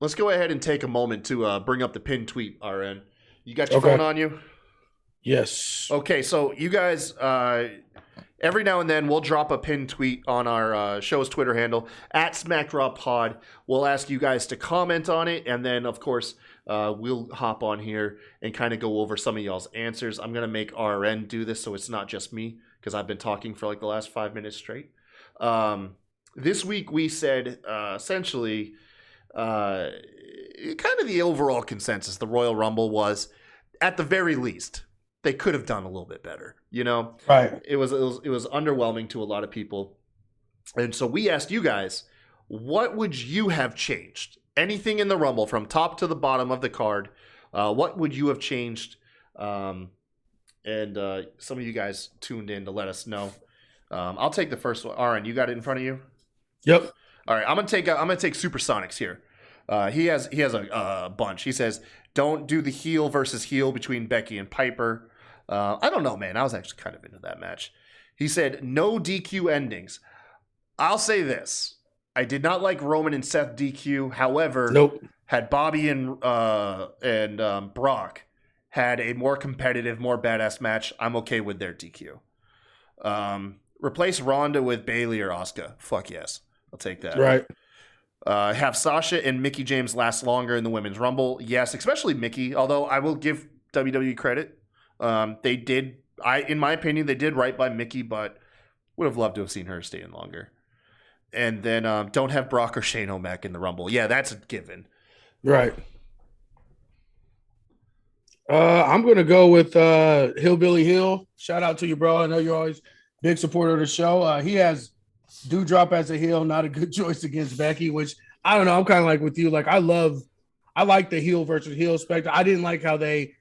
Speaker 1: Let's go ahead and take a moment to bring up the pinned tweet, RN. You got your phone on you?
Speaker 2: Yes.
Speaker 1: Okay, so you guys... every now and then, we'll drop a pinned tweet on our show's Twitter handle, @SmackDrawPod. We'll ask you guys to comment on it, and then, of course, we'll hop on here and kind of go over some of y'all's answers. I'm going to make RN do this so it's not just me, because I've been talking for like the last 5 minutes straight. This week, we said, essentially, kind of the overall consensus, the Royal Rumble was, at the very least, they could have done a little bit better, Right. It was underwhelming to a lot of people. And so we asked you guys, what would you have changed? Anything in the Rumble from top to the bottom of the card, What would you have changed? And some of you guys tuned in to let us know. I'll take the first one. Aaron, you got it in front of you?
Speaker 2: Yep.
Speaker 1: All right, I'm gonna take Supersonics here. He has a bunch. He says, "Don't do the heel versus heel between Becky and Piper." I don't know, man. I was actually kind of into that match. He said, "No DQ endings." I'll say this: I did not like Roman and Seth DQ. However,
Speaker 2: Nope.
Speaker 1: had Bobby and Brock had a more competitive, more badass match, I'm okay with their DQ. Replace Ronda with Bayley or Asuka. Fuck yes. I'll take that.
Speaker 2: Right.
Speaker 1: Have Sasha and Mickie James last longer in the Women's Rumble. Yes, especially Mickie, although I will give WWE credit. They did, in my opinion, they did right by Mickie, but would have loved to have seen her stay in longer. And then don't have Brock or Shane O'Mac in the Rumble. Yeah, that's a given.
Speaker 2: Right. I'm going to go with Hillbilly Hill. Shout out to you, bro. I know you're always big supporter of the show. He has Dewdrop as a heel, not a good choice against Becky, which I don't know. I'm kind of like with you. Like I like the heel versus heel spectrum. I didn't like how they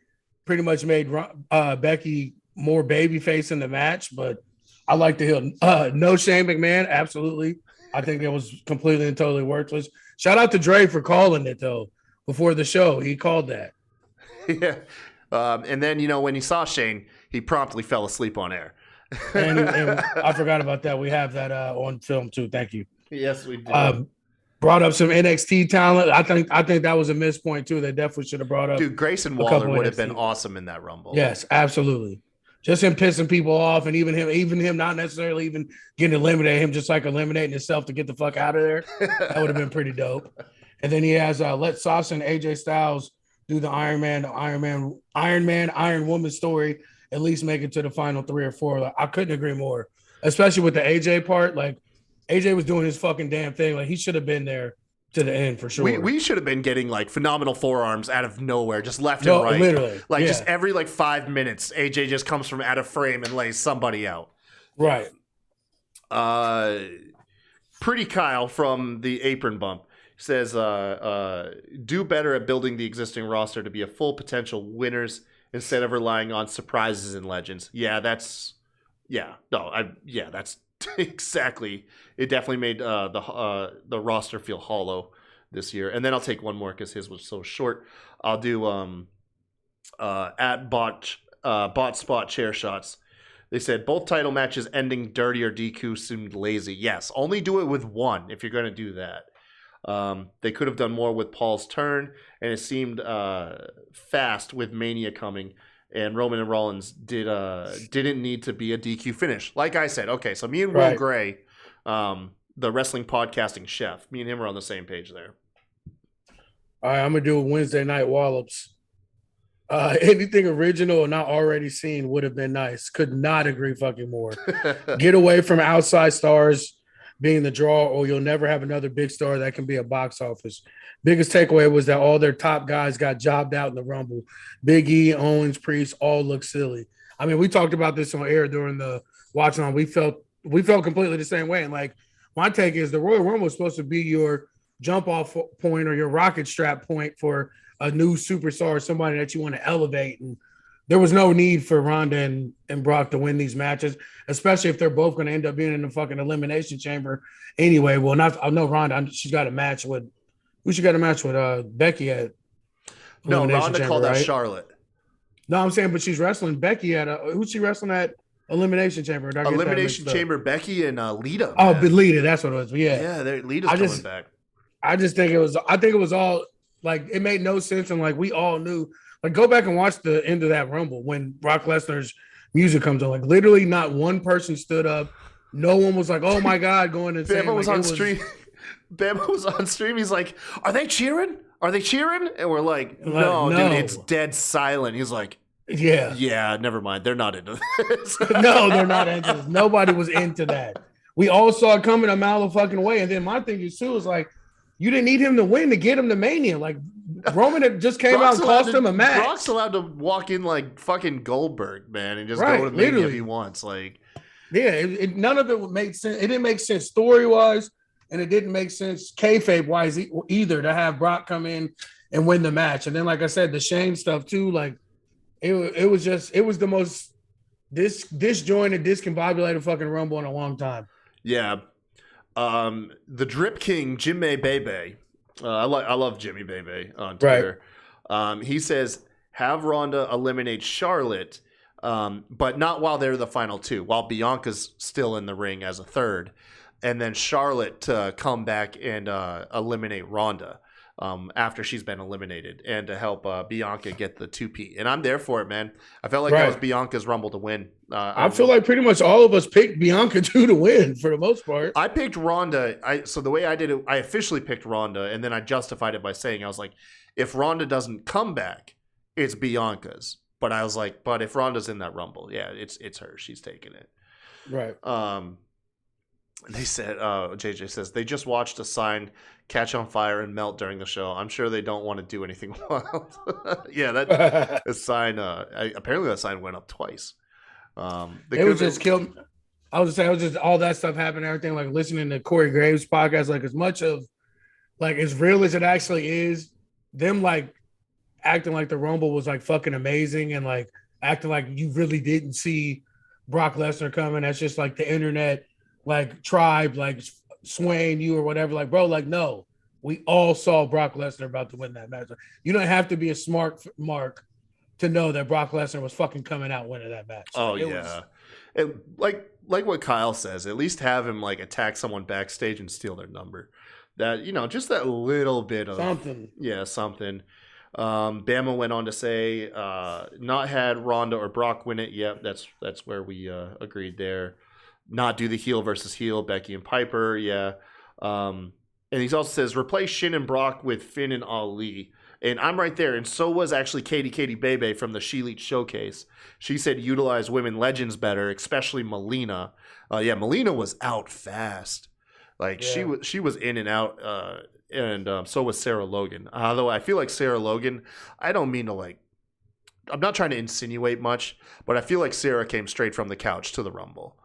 Speaker 2: pretty much made Becky more babyface in the match, but I like the heel. No Shane McMahon, absolutely. I think it was completely and totally worthless. Shout out to Dre for calling it though before the show. He called that.
Speaker 1: Yeah. And then, when he saw Shane, he promptly fell asleep on air.
Speaker 2: and I forgot about that. We have that on film too. Thank you.
Speaker 1: Yes, we did.
Speaker 2: Brought up some NXT talent. I think that was a missed point too. They definitely should have brought up.
Speaker 1: Dude, Grayson Waller would have been awesome in that Rumble.
Speaker 2: Yes, absolutely. Just him pissing people off, and even him not necessarily even getting eliminated, him just like eliminating himself to get the fuck out of there. That would have been pretty dope. And then he has let Sasha and AJ Styles do the Iron Woman story. At least make it to the final 3 or 4. Like, I couldn't agree more, especially with the AJ part. Like AJ was doing his fucking damn thing. Like he should have been there to the end for sure.
Speaker 1: We should have been getting like phenomenal forearms out of nowhere, just left and right.
Speaker 2: Literally.
Speaker 1: Just every 5 minutes, AJ just comes from out of frame and lays somebody out.
Speaker 2: Right.
Speaker 1: Pretty Kyle from the Apron Bump says, do better at building the existing roster to be a full potential winners instead of relying on surprises and legends. That's exactly. It definitely made the roster feel hollow this year. And then I'll take one more because his was so short. I'll do at bot spot chair shots. They said both title matches ending dirty or DQ seemed lazy. Yes, only do it with one if you're going to do that. They could have done more with Paul's turn, and it seemed fast with Mania coming. And Roman and Rollins didn't need to be a DQ finish. Like I said, okay, so me and Will Gray, the wrestling podcasting chef, me and him are on the same page there.
Speaker 2: All right, I'm going to do a Wednesday night wallops. Anything original or not already seen would have been nice. Could not agree fucking more. Get away from outside stars being the draw, or you'll never have another big star that can be a box office. Biggest takeaway was that all their top guys got jobbed out in the Rumble. Big E, Owens, Priest, all look silly. I mean, we talked about this on air during the watch on. We felt completely the same way. And like my take is the Royal Rumble is supposed to be your jump off point or your rocket strap point for a new superstar, somebody that you want to elevate. And there was no need for Ronda and Brock to win these matches, especially if they're both going to end up being in the fucking elimination chamber anyway. Well, I know Ronda, she's got a match with who she got a match with Becky at.
Speaker 1: No, Ronda called out Charlotte.
Speaker 2: No, I'm saying, but she's wrestling Becky at who's she wrestling at Elimination Chamber?
Speaker 1: Elimination Chamber, Becky and Lita.
Speaker 2: Oh, but Lita, that's what it was.
Speaker 1: Yeah, Lita's coming back.
Speaker 2: I think it was all like it made no sense, and like we all knew. Like go back and watch the end of that Rumble when Brock Lesnar's music comes on. Like literally, not one person stood up. No one was like, "Oh my god," going insane.
Speaker 1: Bama was on stream. Bama was on stream. He's like, "Are they cheering? Are they cheering?" And we're like, no, dude, it's dead silent. He's like, yeah, never mind. They're not into this.
Speaker 2: No, they're not into this. Nobody was into that. We all saw it coming a mile of fucking way. And then my thing is too is like, you didn't need him to win to get him to Mania. Like Roman had just came out and cost him a match.
Speaker 1: Brock's allowed to walk in like fucking Goldberg, man, and just go to Mania if he wants. Like,
Speaker 2: yeah, none of it made sense. It didn't make sense story wise. And it didn't make sense kayfabe-wise either to have Brock come in and win the match. And then, like I said, the Shane stuff too. Like it was the most disjointed, discombobulated fucking Rumble in a long time.
Speaker 1: Yeah. The Drip King, Jimmy Bebe. I love Jimmy Bebe on Twitter. Right. He says, have Ronda eliminate Charlotte, but not while they're the final two, while Bianca's still in the ring as a third, and then Charlotte to come back and eliminate Ronda after she's been eliminated, and to help Bianca get the 2P. And I'm there for it, man. I felt like that was Bianca's Rumble to win.
Speaker 2: I feel like pretty much all of us picked Bianca to win for the most part.
Speaker 1: I picked Ronda. So the way I did it, I officially picked Ronda, and then I justified it by saying, I was like, if Ronda doesn't come back, it's Bianca's. But I was like, but if Ronda's in that Rumble, yeah, it's her. She's taking it.
Speaker 2: Right.
Speaker 1: They said, JJ says, they just watched a sign catch on fire and melt during the show. I'm sure they don't want to do anything wild. Yeah, that sign, apparently that sign went up twice.
Speaker 2: It was just killed. I was saying, it was just all that stuff happened, everything, like listening to Corey Graves' podcast, like as much of, like as real as it actually is, them like acting like the Rumble was like fucking amazing and like acting like you really didn't see Brock Lesnar coming. That's just like the internet, like tribe, like swaying you or whatever. Like, bro, like, no, we all saw Brock Lesnar about to win that match. You don't have to be a smart mark to know that Brock Lesnar was fucking coming out winning that match.
Speaker 1: Oh, yeah. And like what Kyle says, at least have him like attack someone backstage and steal their number. That, just that little bit of
Speaker 2: something.
Speaker 1: Yeah, something. Bama went on to say, not had Ronda or Brock win it. Yep, that's where we agreed there. Not do the heel versus heel, Becky and Piper. Yeah. And he also says, replace Shin and Brock with Finn and Ali. And I'm right there. And so was actually Katie Bebe from the She Elite Showcase. She said utilize women legends better, especially Melina. Melina was out fast. Like she was in and out. And so was Sarah Logan. Although I feel like Sarah Logan, I don't mean to like, I'm not trying to insinuate much, but I feel like Sarah came straight from the couch to the Rumble.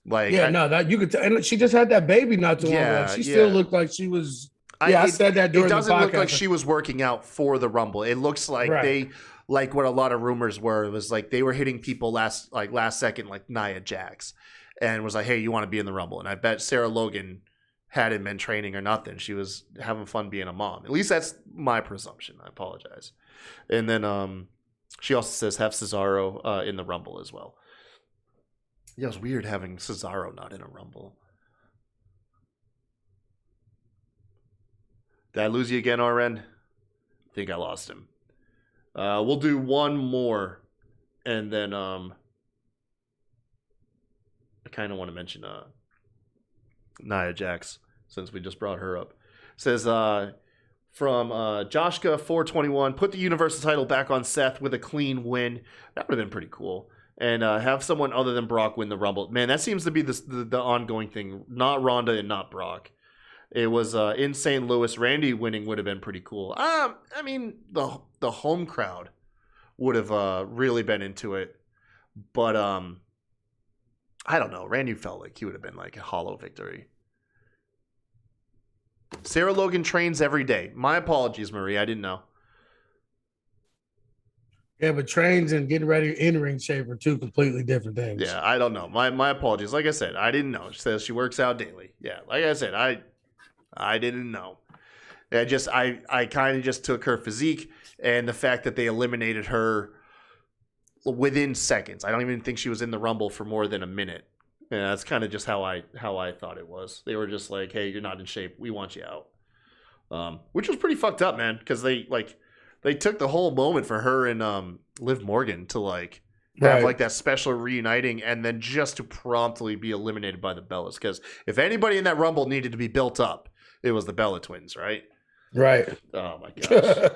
Speaker 1: Like,
Speaker 2: that you could, and she just had that baby not too long ago. She still looked like she was. I said that during the podcast. It doesn't look
Speaker 1: like she was working out for the Rumble. It looks like they, like what a lot of rumors were. It was like they were hitting people last second, like Nia Jax, and was like, "Hey, you want to be in the Rumble?" And I bet Sarah Logan hadn't been training or nothing. She was having fun being a mom. At least that's my presumption. I apologize. And then she also says have Cesaro in the Rumble as well. Yeah, it was weird having Cesaro not in a Rumble. Did I lose you again, RN? I think I lost him. We'll do one more, and then I kind of want to mention Nia Jax, since we just brought her up. It says from Joshka 421, put the Universal title back on Seth with a clean win. That would have been pretty cool. And have someone other than Brock win the Rumble. Man, that seems to be the ongoing thing. Not Ronda and not Brock. It was in St. Louis. Randy winning would have been pretty cool. I mean, the home crowd would have really been into it. But I don't know. Randy felt like he would have been like a hollow victory. Sarah Logan trains every day. My apologies, Marie. I didn't know.
Speaker 2: Yeah, but trains and getting ready in ring shape are two completely different things.
Speaker 1: Yeah, I don't know. My apologies. Like I said, I didn't know. She says she works out daily. Yeah, like I said, I didn't know. I kind of just took her physique and the fact that they eliminated her within seconds. I don't even think she was in the Rumble for more than a minute. Yeah, that's kind of just how I thought it was. They were just like, "Hey, you're not in shape. We want you out," which was pretty fucked up, man. Because they took the whole moment for her and Liv Morgan to like have like that special reuniting, and then just to promptly be eliminated by the Bellas. Because if anybody in that Rumble needed to be built up, it was the Bella Twins, right?
Speaker 2: Right.
Speaker 1: Oh my gosh.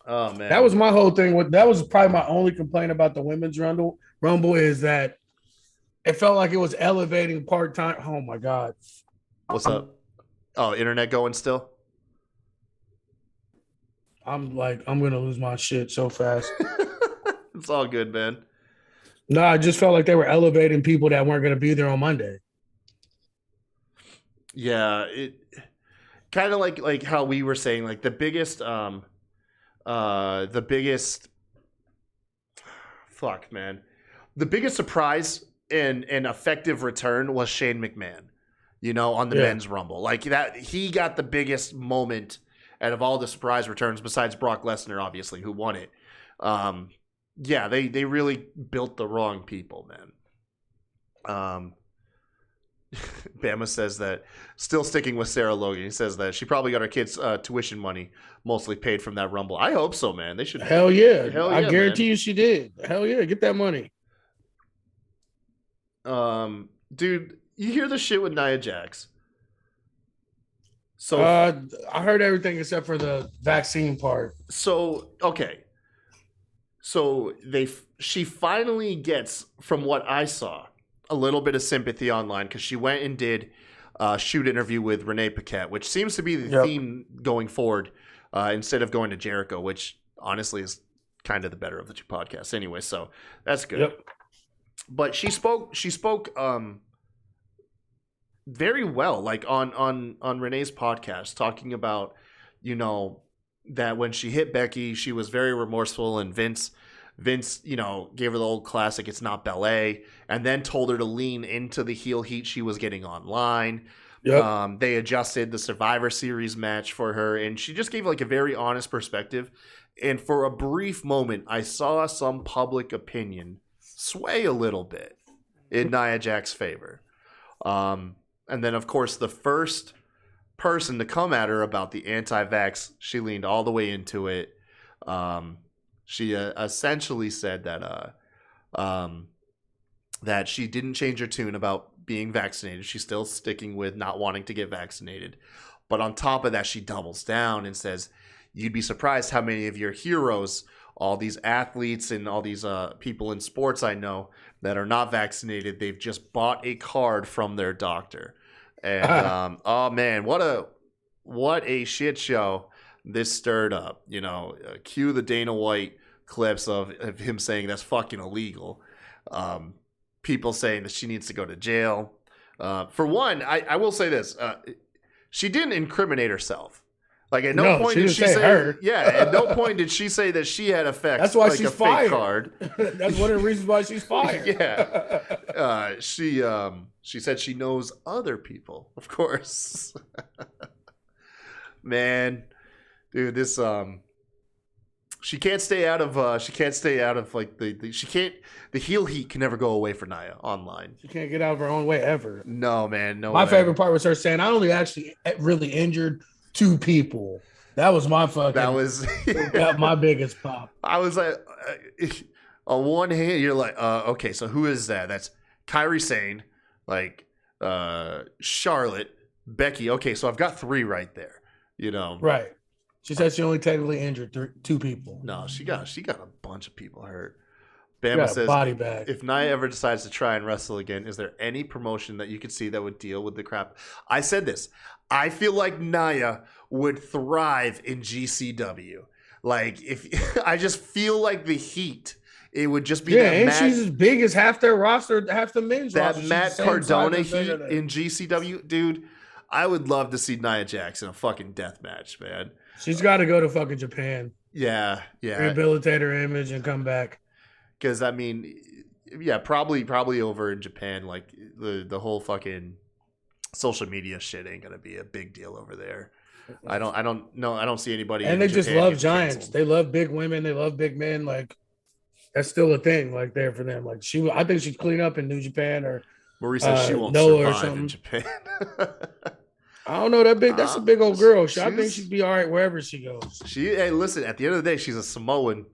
Speaker 1: Oh man.
Speaker 2: That was my whole thing. That was probably my only complaint about the women's Rumble is that it felt like it was elevating part-time. Oh my God.
Speaker 1: What's up? Oh, internet going still?
Speaker 2: I'm gonna lose my shit so fast.
Speaker 1: It's all good, man.
Speaker 2: No, I just felt like they were elevating people that weren't gonna be there on Monday.
Speaker 1: Yeah, kind of like how we were saying, like the biggest fuck, man. The biggest surprise and effective return was Shane McMahon, on the men's Rumble. Like that, he got the biggest moment out of all the surprise returns besides Brock Lesnar, obviously, who won it. They really built the wrong people, man. Bama says that, still sticking with Sarah Logan, he says that she probably got her kids' tuition money mostly paid from that Rumble. I hope so, man. They should.
Speaker 2: Hell yeah. I guarantee
Speaker 1: man.
Speaker 2: You she did. Hell yeah. Get that money.
Speaker 1: Dude, you hear the shit with Nia Jax? So
Speaker 2: I heard everything except for the vaccine part.
Speaker 1: So, okay. So she finally gets, from what I saw, a little bit of sympathy online because she went and did a shoot interview with Renee Paquette, which seems to be the theme going forward, instead of going to Jericho, which honestly is kind of the better of the two podcasts anyway. So that's good.
Speaker 2: Yep.
Speaker 1: But she spoke very well, like on Renee's podcast, talking about, that when she hit Becky, she was very remorseful, and Vince, gave her the old classic, it's not ballet, and then told her to lean into the heel heat she was getting online. Yep. They adjusted the Survivor Series match for her, and she just gave like a very honest perspective. And for a brief moment, I saw some public opinion sway a little bit in Nia Jax's favor. And then, of course, the first person to come at her about the anti-vax, she leaned all the way into it. She essentially said that that she didn't change her tune about being vaccinated. She's still sticking with not wanting to get vaccinated. But on top of that, she doubles down and says, you'd be surprised how many of your heroes, all these athletes and all these people in sports I know that are not vaccinated, they've just bought a card from their doctor. And oh man, what a shit show this stirred up. Cue the Dana White clips of him saying that's fucking illegal. People saying that she needs to go to jail. For one, I will say this: she didn't incriminate herself. Like at no point did she say her. Yeah, at no point did she say that she had effects.
Speaker 2: That's why
Speaker 1: like
Speaker 2: she's
Speaker 1: a
Speaker 2: fired.
Speaker 1: Fake card.
Speaker 2: That's one of the reasons why she's fired.
Speaker 1: Yeah. She said she knows other people, of course. Man, dude, this she can't stay out of like the heel heat can never go away for Nia online.
Speaker 2: She can't get out of her own way ever.
Speaker 1: No, man, no.
Speaker 2: My favorite part was her saying, "I only actually really injured 2 people." That was my fucking. That was my biggest pop.
Speaker 1: I was like, on one hand, you're like, okay, so who is that? That's Kairi Sane, like Charlotte, Becky. Okay, so I've got 3 right there.
Speaker 2: Right. She said she only technically injured 2 people.
Speaker 1: No, she got a bunch of people hurt. Bama says,
Speaker 2: body bag.
Speaker 1: If Nia ever decides to try and wrestle again, is there any promotion that you could see that would deal with the crap? I said this. I feel like Nia would thrive in GCW. Like, if I just feel like the heat, it would just be that
Speaker 2: and she's as big as half their roster, half the men's roster.
Speaker 1: That Matt Cardona heat in GCW, dude. I would love to see Nia Jax in a fucking death match, man.
Speaker 2: She's got to go to fucking Japan.
Speaker 1: Yeah.
Speaker 2: Rehabilitate her image and come back.
Speaker 1: Because probably over in Japan, like the whole fucking social media shit ain't gonna be a big deal over there. I don't see anybody.
Speaker 2: And they just love giants. Canceled. They love big women. They love big men. Like that's still a thing. Like there for them. Like I think she'd clean up in New Japan or.
Speaker 1: Marie says she won't survive in Japan.
Speaker 2: I don't know that big. That's a big old girl. I think she'd be all right wherever she goes.
Speaker 1: Hey, listen. At the end of the day, she's a Samoan.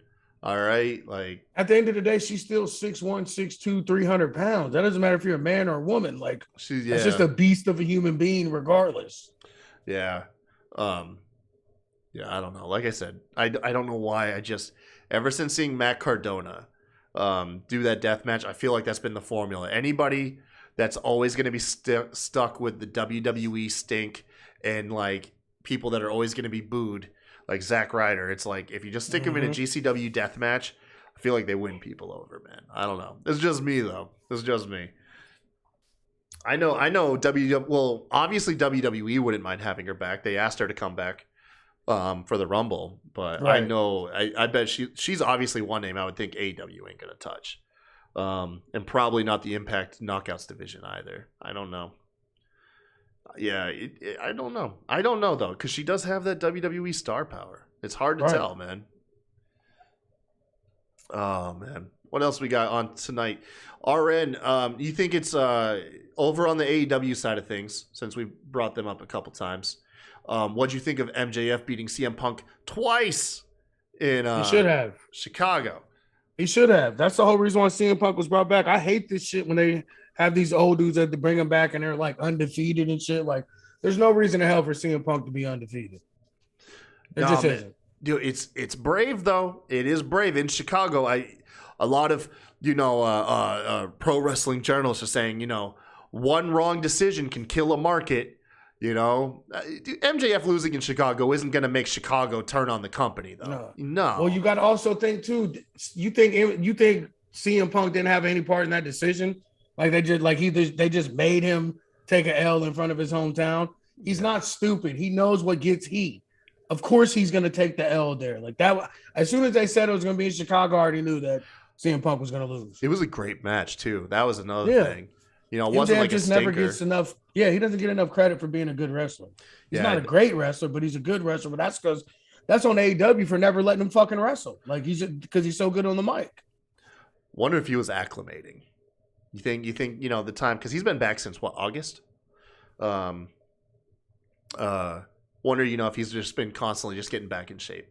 Speaker 1: All right, like
Speaker 2: at the end of the day, she's still 6'1", 6'2", 300 pounds. That doesn't matter if you're a man or a woman. Like it's just a beast of a human being, regardless.
Speaker 1: Yeah, I don't know. Like I said, I don't know why. Ever since seeing Matt Cardona do that death match, I feel like that's been the formula. Anybody that's always going to be stuck with the WWE stink and like people that are always going to be booed. Like Zack Ryder, it's like if you just stick him in a GCW death match, I feel like they win people over, man. I don't know. It's just me though. It's just me. I know. Well, obviously WWE wouldn't mind having her back. They asked her to come back for the Rumble, but
Speaker 2: Right.
Speaker 1: I know. I bet she's obviously one name I would think AEW ain't gonna touch, and probably not the Impact Knockouts division either. I don't know. Yeah, I don't know. I don't know though, because she does have that WWE star power. It's hard to tell, man. Oh man, what else we got on tonight? RN, you think it's over on the AEW side of things? Since we brought them up a couple times, what'd you think of MJF beating CM Punk twice in
Speaker 2: He should have.
Speaker 1: Chicago?
Speaker 2: He should have. That's the whole reason why CM Punk was brought back. I hate this shit when they have these old dudes that they bring them back and they're like undefeated and shit. Like, there's no reason in hell for CM Punk to be undefeated. It just isn't.
Speaker 1: Dude, it's brave though. It is brave in Chicago. A lot of pro wrestling journalists are saying one wrong decision can kill a market. MJF losing in Chicago isn't going to make Chicago turn on the company though. No.
Speaker 2: Well, you got to also think too. You think CM Punk didn't have any part in that decision? Like they just made him take an L in front of his hometown. He's not stupid. He knows what gets heat. Of course, he's going to take the L there. Like that. As soon as they said it was going to be in Chicago, I already knew that CM Punk was going to lose.
Speaker 1: It was a great match too. That was another thing. It wasn't like
Speaker 2: just
Speaker 1: a stinker.
Speaker 2: Never gets enough. Yeah, he doesn't get enough credit for being a good wrestler. He's not a great wrestler, but he's a good wrestler. But that's because that's on AEW for never letting him fucking wrestle. Like because he's so good on the mic.
Speaker 1: Wonder if he was acclimating. You think the time, because he's been back since what, August? Wonder if he's just been constantly just getting back in shape.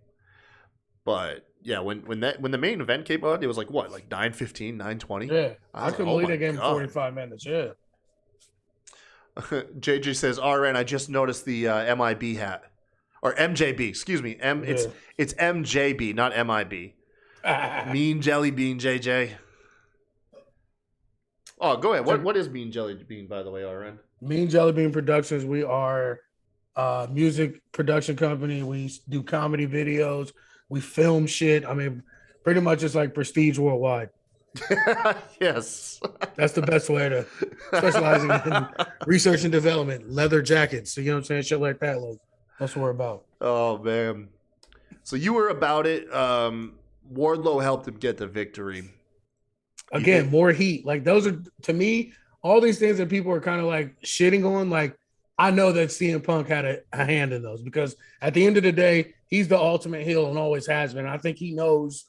Speaker 1: But yeah, when the main event came out, it was like what, like 9:15, 9:20?
Speaker 2: Yeah, I couldn't believe they gave him 45 minutes. Yeah.
Speaker 1: JJ says, RN, I just noticed the MIB hat. Or MJB, excuse me. It's MJB, not MIB. Mean Jelly Bean, JJ. Oh, go ahead. What is Mean Jelly Bean, by the way, RN?
Speaker 2: Mean Jelly Bean Productions. We are a music production company. We do comedy videos. We film shit. I mean, pretty much it's like prestige worldwide.
Speaker 1: Yes.
Speaker 2: That's the best way to specializing in research and development, leather jackets. So, you know what I'm saying? Shit like that. Like, that's what we're about.
Speaker 1: Oh, man. So you were about it. Wardlow helped him get the victory.
Speaker 2: Again, more heat. Like, those are, to me, all these things that people are kind of like shitting on. Like, I know that CM Punk had a hand in those because at the end of the day, he's the ultimate heel and always has been. I think he knows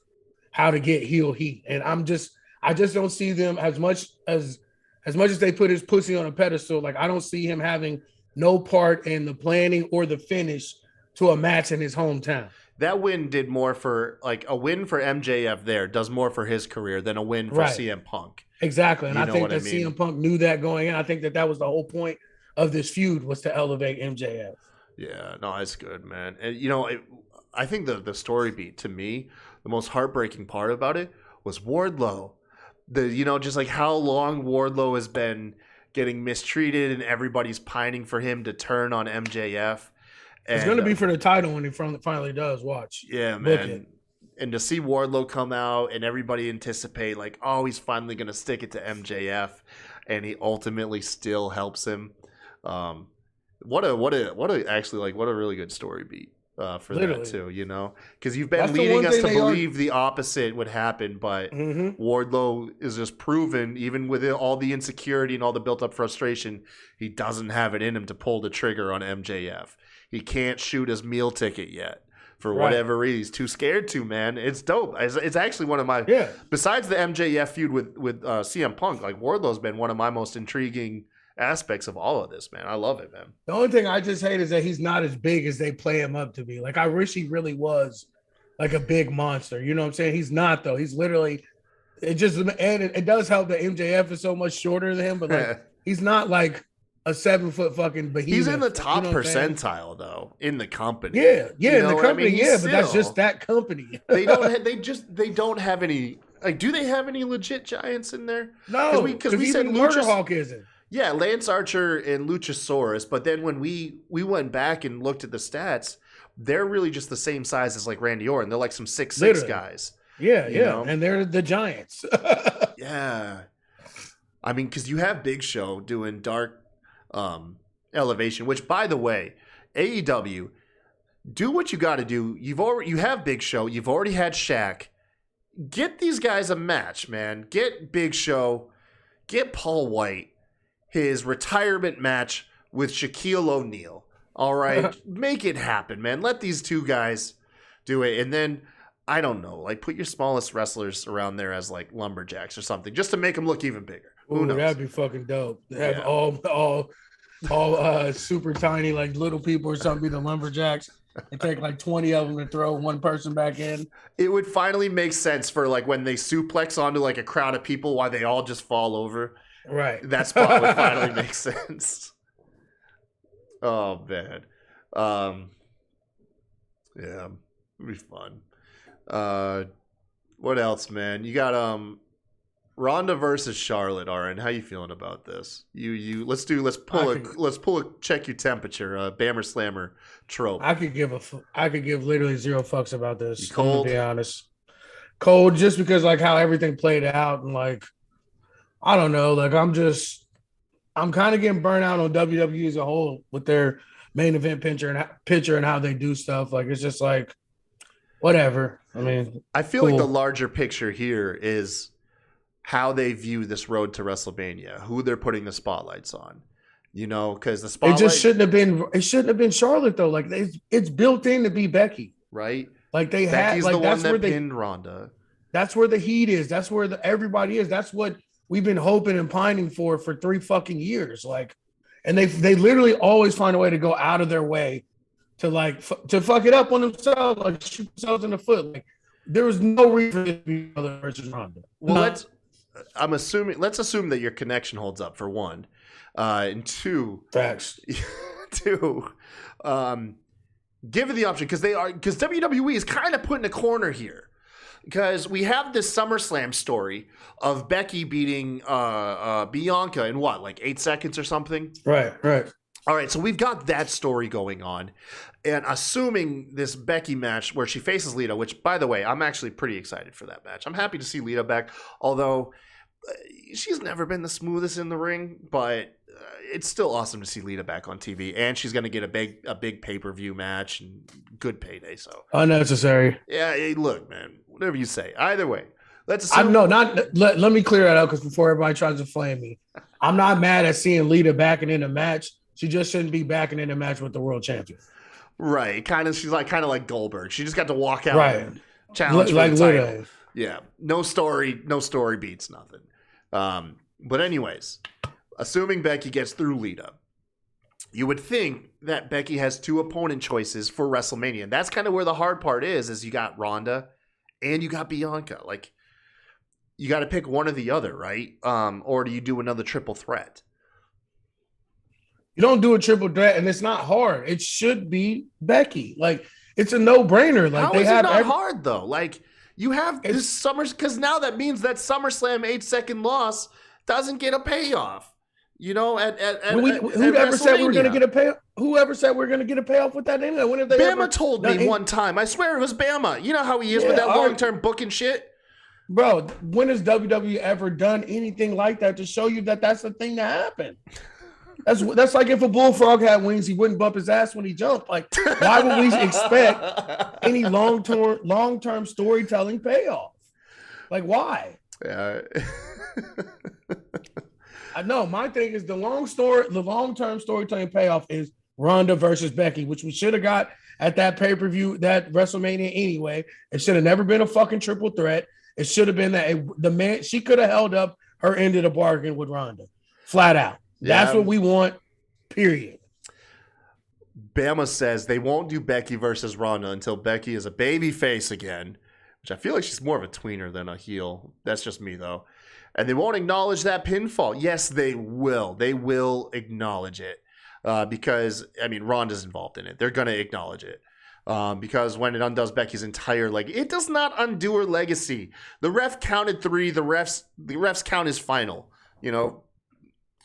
Speaker 2: how to get heel heat. And I just don't see them as much as they put his pussy on a pedestal. Like, I don't see him having no part in the planning or the finish to a match in his hometown.
Speaker 1: That win did more for, like, a win for MJF there does more for his career than a win for CM Punk.
Speaker 2: Exactly. And I think that CM Punk knew that going in. I think that was the whole point of this feud, was to elevate MJF.
Speaker 1: Yeah, no, that's good, man. And, I think the story beat, to me, the most heartbreaking part about it was Wardlow. Just like how long Wardlow has been getting mistreated and everybody's pining for him to turn on MJF.
Speaker 2: It's going to be for the title when he finally does. Watch.
Speaker 1: Yeah, man. And to see Wardlow come out and everybody anticipate like, oh, he's finally going to stick it to MJF, and he ultimately still helps him. What a really good story beat for that too, because you've been leading us to believe the opposite would happen, but Wardlow is just proven, even with all the insecurity and all the built up frustration, he doesn't have it in him to pull the trigger on MJF. He can't shoot his meal ticket yet for whatever reason. He's too scared to, man. It's dope. It's actually one of my besides the MJF feud with CM Punk, like Wardlow's been one of my most intriguing aspects of all of this, man. I love it, man.
Speaker 2: The only thing I just hate is that he's not as big as they play him up to be. Like, I wish he really was like a big monster. You know what I'm saying? He's not, though. He's literally it does help that MJF is so much shorter than him, but like he's not like a 7-foot fucking behemoth.
Speaker 1: He's in the top percentile though in the company.
Speaker 2: Yeah, in the company, but that's just that company.
Speaker 1: they don't have any. Like, do they have any legit giants in there?
Speaker 2: No,
Speaker 1: because we said
Speaker 2: Murderhawk isn't.
Speaker 1: Yeah, Lance Archer and Luchasaurus, but then when we went back and looked at the stats, they're really just the same size as like Randy Orton. They're like some 6'6" guys.
Speaker 2: Yeah, and they're the giants.
Speaker 1: Yeah. I mean, because you have Big Show doing Dark Elevation, which, by the way, AEW, do what you got to do. You have Big Show. You've already had Shaq. Get these guys a match, man. Get Big Show. Get Paul White his retirement match with Shaquille O'Neal. All right? Make it happen, man. Let these two guys do it. And then, I don't know, like put your smallest wrestlers around there as like lumberjacks or something just to make them look even bigger. Who knows?
Speaker 2: That'd be fucking dope. Have all super tiny, like little people or something be the lumberjacks. It take like 20 of them to throw one person back in.
Speaker 1: It would finally make sense for like when they suplex onto like a crowd of people, why they all just fall over.
Speaker 2: Right.
Speaker 1: That spot would finally make sense. Oh man. Yeah, it'd be fun. What else, man? You got Ronda versus Charlotte. Aaron, how you feeling about this? Let's pull a check your temperature. Bammer Slammer trope.
Speaker 2: I could give literally zero fucks about this.
Speaker 1: You cold?
Speaker 2: To be honest, cold just because like how everything played out and like I don't know. Like I'm kind of getting burnt out on WWE as a whole with their main event picture and how they do stuff. Like it's just like whatever. I mean,
Speaker 1: I feel like the larger picture here is how they view this road to WrestleMania, who they're putting the spotlights on, you know, because the spotlight
Speaker 2: it shouldn't have been Charlotte though. Like it's built in to be Becky,
Speaker 1: right?
Speaker 2: Like they
Speaker 1: Becky's
Speaker 2: had like
Speaker 1: the
Speaker 2: that's
Speaker 1: one
Speaker 2: where
Speaker 1: that pinned Ronda.
Speaker 2: That's where the heat is. That's where everybody is. That's what we've been hoping and pining for 3 fucking years. Like, and they literally always find a way to go out of their way to like to fuck it up on themselves, like shoot themselves in the foot. Like there was no reason to be other versus Ronda.
Speaker 1: Well, let's assume that your connection holds up for one, and two,
Speaker 2: facts.
Speaker 1: Two, give it the option because WWE is kind of put in a corner here because we have this SummerSlam story of Becky beating Bianca in what, like 8 seconds or something.
Speaker 2: Right.
Speaker 1: All right, so we've got that story going on. And assuming this Becky match where she faces Lita, which, by the way, I'm actually pretty excited for that match. I'm happy to see Lita back, although she's never been the smoothest in the ring, but it's still awesome to see Lita back on TV. And she's going to get a big pay-per-view match and good payday. So
Speaker 2: unnecessary.
Speaker 1: Yeah, hey, look, man, whatever you say. Either way, let's assume.
Speaker 2: Let me clear that out because before everybody tries to flame me, I'm not mad at seeing Lita backing in a match. She just shouldn't be backing in a match with the world champion. Right.
Speaker 1: She's kind of like Goldberg. She just got to walk out
Speaker 2: and
Speaker 1: challenge for
Speaker 2: like
Speaker 1: the title.
Speaker 2: Lita.
Speaker 1: Yeah. No story beats nothing. But anyways, assuming Becky gets through Lita, you would think that Becky has 2 opponent choices for WrestleMania. And that's kind of where the hard part is you got Ronda and you got Bianca. Like, you got to pick one or the other, right? Or do you do another triple threat?
Speaker 2: You don't do a triple threat, and it's not hard. It should be Becky. Like, it's a no-brainer. Like,
Speaker 1: how is it not hard, though? Like, you have this summer, because now that means that SummerSlam 8-second loss doesn't get a payoff. You know,
Speaker 2: whoever said we were going to get a payoff? Whoever said we were going to get a payoff with that anyway? When have they
Speaker 1: Bama told me one time. I swear it was Bama. You know how he is with that long-term booking shit?
Speaker 2: Bro, when has WWE ever done anything like that to show you that that's the thing that happened? That's like if a bullfrog had wings, he wouldn't bump his ass when he jumped. Like, why would we expect any long-term storytelling payoff? Like, why?
Speaker 1: Yeah.
Speaker 2: I know. My thing is the long-term storytelling payoff is Ronda versus Becky, which we should have got at that pay-per-view, that WrestleMania anyway. It should have never been a fucking triple threat. It should have been that she could have held up her end of the bargain with Ronda, flat out. That's what we want, period.
Speaker 1: Bama says they won't do Becky versus Ronda until Becky is a baby face again, which I feel like she's more of a tweener than a heel. That's just me, though. And they won't acknowledge that pinfall. Yes, they will. They will acknowledge it because, I mean, Ronda's involved in it. They're going to acknowledge it because when it undoes Becky's entire leg, it does not undo her legacy. The ref counted 3. The refs count is final, you know.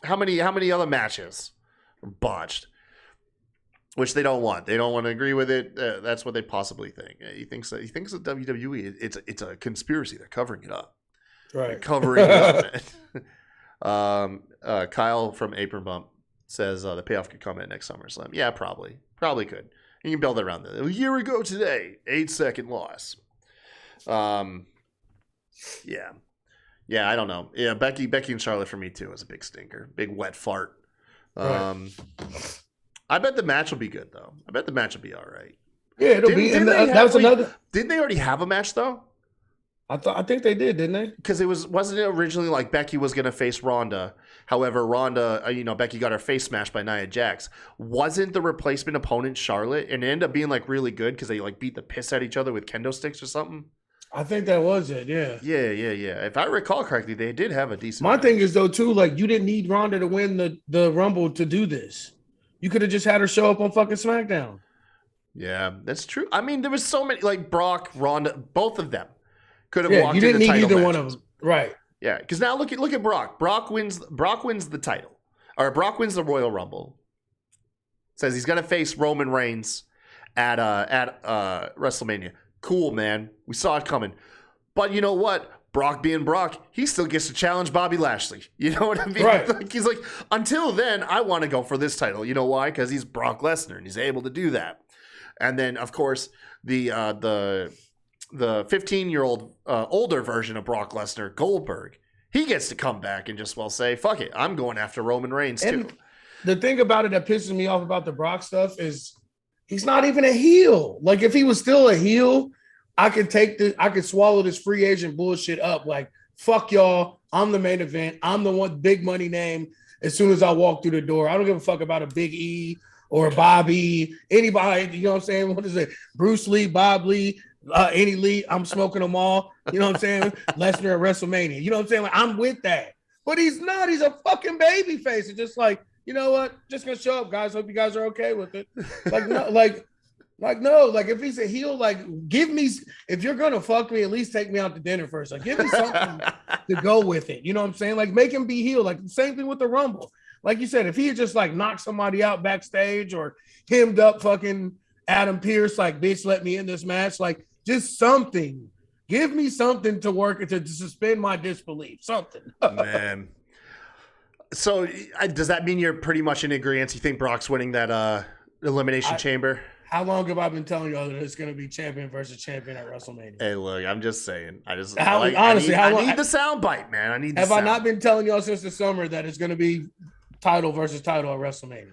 Speaker 1: How many other matches are botched? Which they don't want. They don't want to agree with it. That's what they possibly think. He thinks that WWE. It's a conspiracy. They're covering it up.
Speaker 2: Right.
Speaker 1: They're covering it up. Man. Kyle from Apron Bump says the payoff could come at next SummerSlam. Yeah, probably could. You can build it around that. A year ago today, 8-second loss. Yeah. I don't know. Yeah, Becky and Charlotte for me too is a big stinker, big wet fart.
Speaker 2: Right.
Speaker 1: I bet the match will be good though. I bet the match will be all right.
Speaker 2: Yeah, it'll be. And that was another.
Speaker 1: Didn't they already have a match though?
Speaker 2: I think they did, didn't they?
Speaker 1: Because wasn't it originally like Becky was going to face Ronda? However, Ronda, Becky got her face smashed by Nia Jax. Wasn't the replacement opponent Charlotte? And it ended up being like really good because they like beat the piss at each other with kendo sticks or something.
Speaker 2: I think that was it. Yeah.
Speaker 1: Yeah. If I recall correctly, they did have a decent.
Speaker 2: My thing is though too, like you didn't need Ronda to win the Rumble to do this. You could have just had her show up on fucking SmackDown.
Speaker 1: Yeah, that's true. I mean, there was so many like Brock, Ronda, both of them could have walked.
Speaker 2: You didn't need either
Speaker 1: matches.
Speaker 2: one of them, right?
Speaker 1: Yeah, because now look at Brock. Brock wins the title, or Brock wins the Royal Rumble. Says he's gonna face Roman Reigns at WrestleMania. Cool, man. We saw it coming. But you know what? Brock being Brock, he still gets to challenge Bobby Lashley. You know what I mean?
Speaker 2: Right.
Speaker 1: Like, he's like, until then, I want to go for this title. You know why? Because he's Brock Lesnar and he's able to do that. And then, of course, the 15-year-old older version of Brock Lesnar, Goldberg, he gets to come back and just say, fuck it, I'm going after Roman Reigns too.
Speaker 2: And the thing about it that pisses me off about the Brock stuff is he's not even a heel. Like if he was still a heel, I could swallow this free agent bullshit up. Like, fuck y'all, I'm the main event. I'm the one big money name as soon as I walk through the door. I don't give a fuck about a Big E or Bobby, anybody, you know what I'm saying? What is it? Bruce Lee, Bob Lee, any Lee, I'm smoking them all. You know what I'm saying? Lesnar at WrestleMania. You know what I'm saying? Like, I'm with that. But he's not. He's a fucking baby face. It's just like, you know what? Just gonna show up, guys. Hope you guys are okay with it. No, if he's a heel, give me, if you're gonna fuck me, at least take me out to dinner first. Like, give me something to go with it. You know what I'm saying? Like, make him be heel. Like, the same thing with the Rumble. Like you said, if he had just knocked somebody out backstage or hemmed up fucking Adam Pearce, like, bitch, let me in this match. Like, just something. Give me something to work to suspend my disbelief. Something.
Speaker 1: Man. So does that mean you're pretty much in agreement? You think Brock's winning that Elimination Chamber?
Speaker 2: How long have I been telling y'all that it's going to be champion versus champion at WrestleMania?
Speaker 1: Hey, look, I'm just saying. I need the sound bite, man.
Speaker 2: Have I not been telling y'all since the summer that it's going to be title versus title at WrestleMania?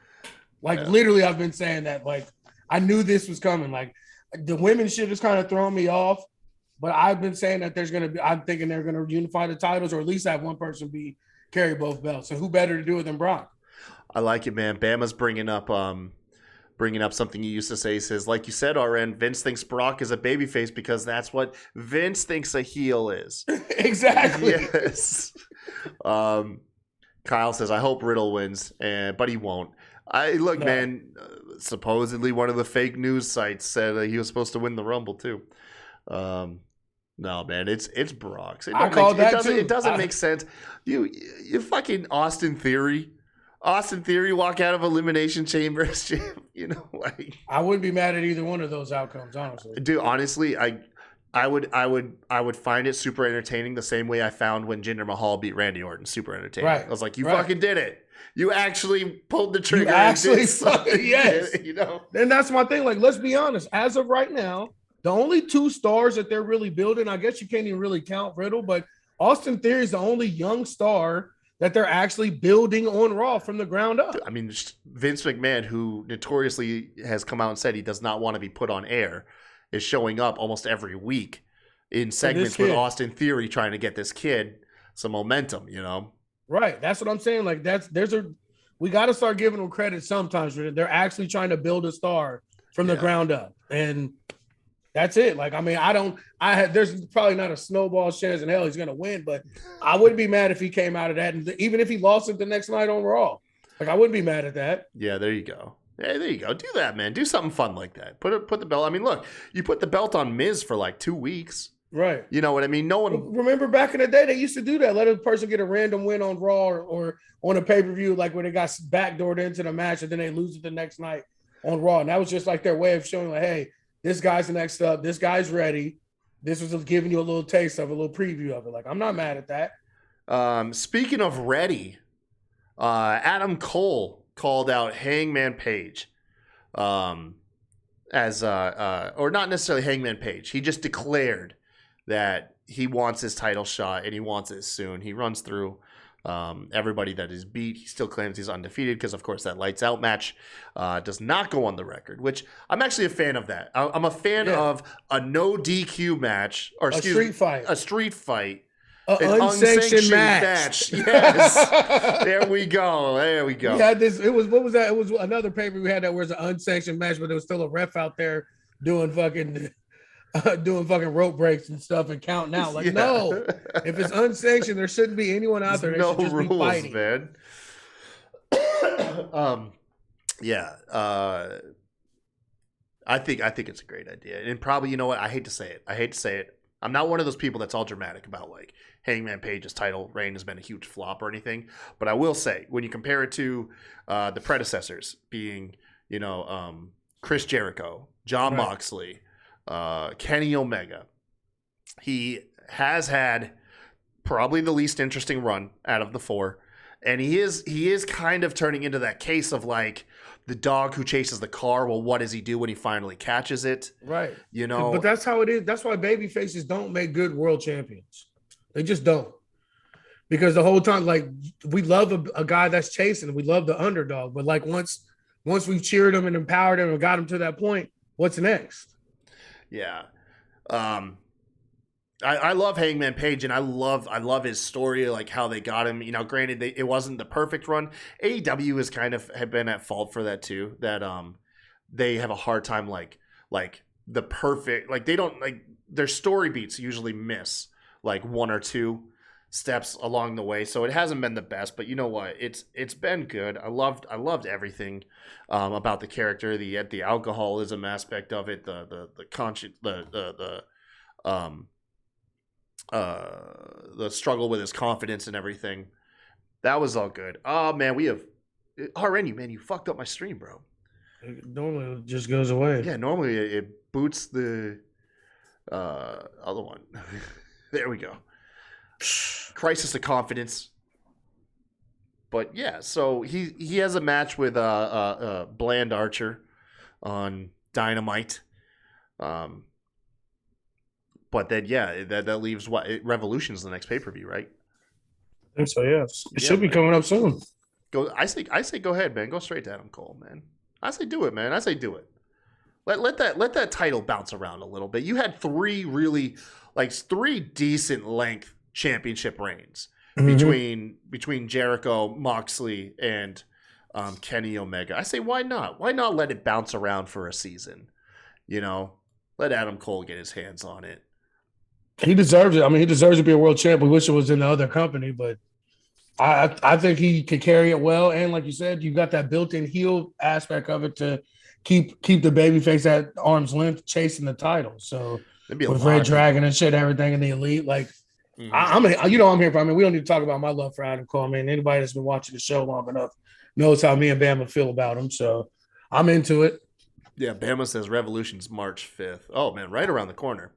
Speaker 2: Literally, I've been saying that. Like, I knew this was coming. Like, the women's shit is kind of throwing me off, but I've been saying that I'm thinking they're going to unify the titles or at least have one person carry both belts. And who better to do it than Brock?
Speaker 1: I like it, man. Bama's bringing up something he used to say. He says, like you said, RN, Vince thinks Brock is a babyface because that's what Vince thinks a heel is.
Speaker 2: Exactly.
Speaker 1: Yes. Kyle says, I hope Riddle wins, but he won't. Man, supposedly one of the fake news sites said he was supposed to win the Rumble too. No, man, it's Brock's. It doesn't make sense. You fucking Austin Theory walk out of Elimination Chamber.
Speaker 2: I wouldn't be mad at either one of those outcomes, honestly.
Speaker 1: Dude, honestly, I would find it super entertaining the same way I found when Jinder Mahal beat Randy Orton. Super entertaining. Right. I was like, you fucking did it. You actually pulled the trigger.
Speaker 2: Yes. And that's my thing. Like, let's be honest. As of right now, the only two stars that they're really building, I guess you can't even really count Riddle, but Austin Theory is the only young star that they're actually building on Raw from the ground up.
Speaker 1: I mean, Vince McMahon, who notoriously has come out and said he does not want to be put on air, is showing up almost every week in segments with Austin Theory trying to get this kid some momentum,
Speaker 2: Right. That's what I'm saying. Like, we got to start giving them credit sometimes. They're actually trying to build a star from the ground up. And that's it. Like, I mean, there's probably not a snowball chance in hell he's going to win, but I wouldn't be mad if he came out of that. And even if he lost it the next night on Raw, like, I wouldn't be mad at that.
Speaker 1: Yeah, there you go. Hey, there you go. Do that, man. Do something fun like that. Put the belt. I mean, look, you put the belt on Miz for 2 weeks.
Speaker 2: Right.
Speaker 1: You know what I mean? No one
Speaker 2: remember back in the day they used to do that. Let a person get a random win on Raw or on a pay-per-view, like when they got backdoored into the match and then they lose it the next night on Raw. And that was just like their way of showing, like, hey, this guy's next up. This guy's ready. This was giving you a little taste of a little preview of it. Like, I'm not mad at that.
Speaker 1: Speaking of ready, Adam Cole called out Hangman Page. As or not necessarily Hangman Page. He just declared that he wants his title shot and he wants it soon. He runs through everybody that is beat. He still claims he's undefeated because, of course, that lights out match does not go on the record, which I'm actually a fan of that. I'm a fan of a no DQ match or
Speaker 2: a street fight.
Speaker 1: A street fight.
Speaker 2: An unsanctioned match.
Speaker 1: Yes. There we go.
Speaker 2: We had this. It was, what was that? It was another paper we had that was an unsanctioned match, but there was still a ref out there doing fucking rope breaks and stuff and counting out. Like, no, if it's unsanctioned, there shouldn't be anyone out there. They should just
Speaker 1: rules,
Speaker 2: be fighting,
Speaker 1: man. I think it's a great idea, and probably, you know what? I hate to say it. I'm not one of those people that's all dramatic about like Hangman Page's title reign has been a huge flop or anything. But I will say, when you compare it to the predecessors being, Chris Jericho, Jon Moxley, Kenny Omega, he has had probably the least interesting run out of the four. And he is kind of turning into that case of like the dog who chases the car. Well, what does he do when he finally catches it?
Speaker 2: Right. But that's how it is. That's why baby faces don't make good world champions. They just don't. Because the whole time, like, we love a guy that's chasing. We love the underdog. But like once we've cheered him and empowered him and got him to that point, what's next?
Speaker 1: Yeah. I love Hangman Page, and I love his story, like how they got him. Granted, it wasn't the perfect run. AEW has kind of have been at fault for that too. That they have a hard time like the perfect, like they don't, like, their story beats usually miss like one or two steps along the way. So it hasn't been the best, but you know what? It's been good. I loved everything about the character, the alcoholism aspect of it, the conscience, the struggle with his confidence and everything. That was all good. Oh man, we have RN, you fucked up my stream, bro.
Speaker 2: Normally it just goes away.
Speaker 1: Yeah, normally it boots the other one. There we go. Crisis of confidence. But yeah, so he has a match with Bland Archer on Dynamite. But then that leaves what? Revolution's the next pay-per-view, right?
Speaker 2: I think so, yes. It should be coming up soon.
Speaker 1: I say go ahead, man. Go straight to Adam Cole, man. I say do it, man. I say do it. Let that title bounce around a little bit. You had three decent length championship reigns between Jericho, Moxley, and Kenny Omega. I say why not? Why not let it bounce around for a season? Let Adam Cole get his hands on it.
Speaker 2: He deserves it. I mean, he deserves to be a world champ. We wish it was in the other company, but I think he could carry it well. And like you said, you got that built-in heel aspect of it to keep the babyface at arm's length chasing the title. So with Red Dragon and shit, everything in the Elite, like I'm here for. I mean, we don't need to talk about my love for Adam Cole. I mean, anybody that's been watching the show long enough knows how me and Bama feel about him. So I'm into it.
Speaker 1: Yeah, Bama says Revolution's March 5th. Oh man, right around the corner.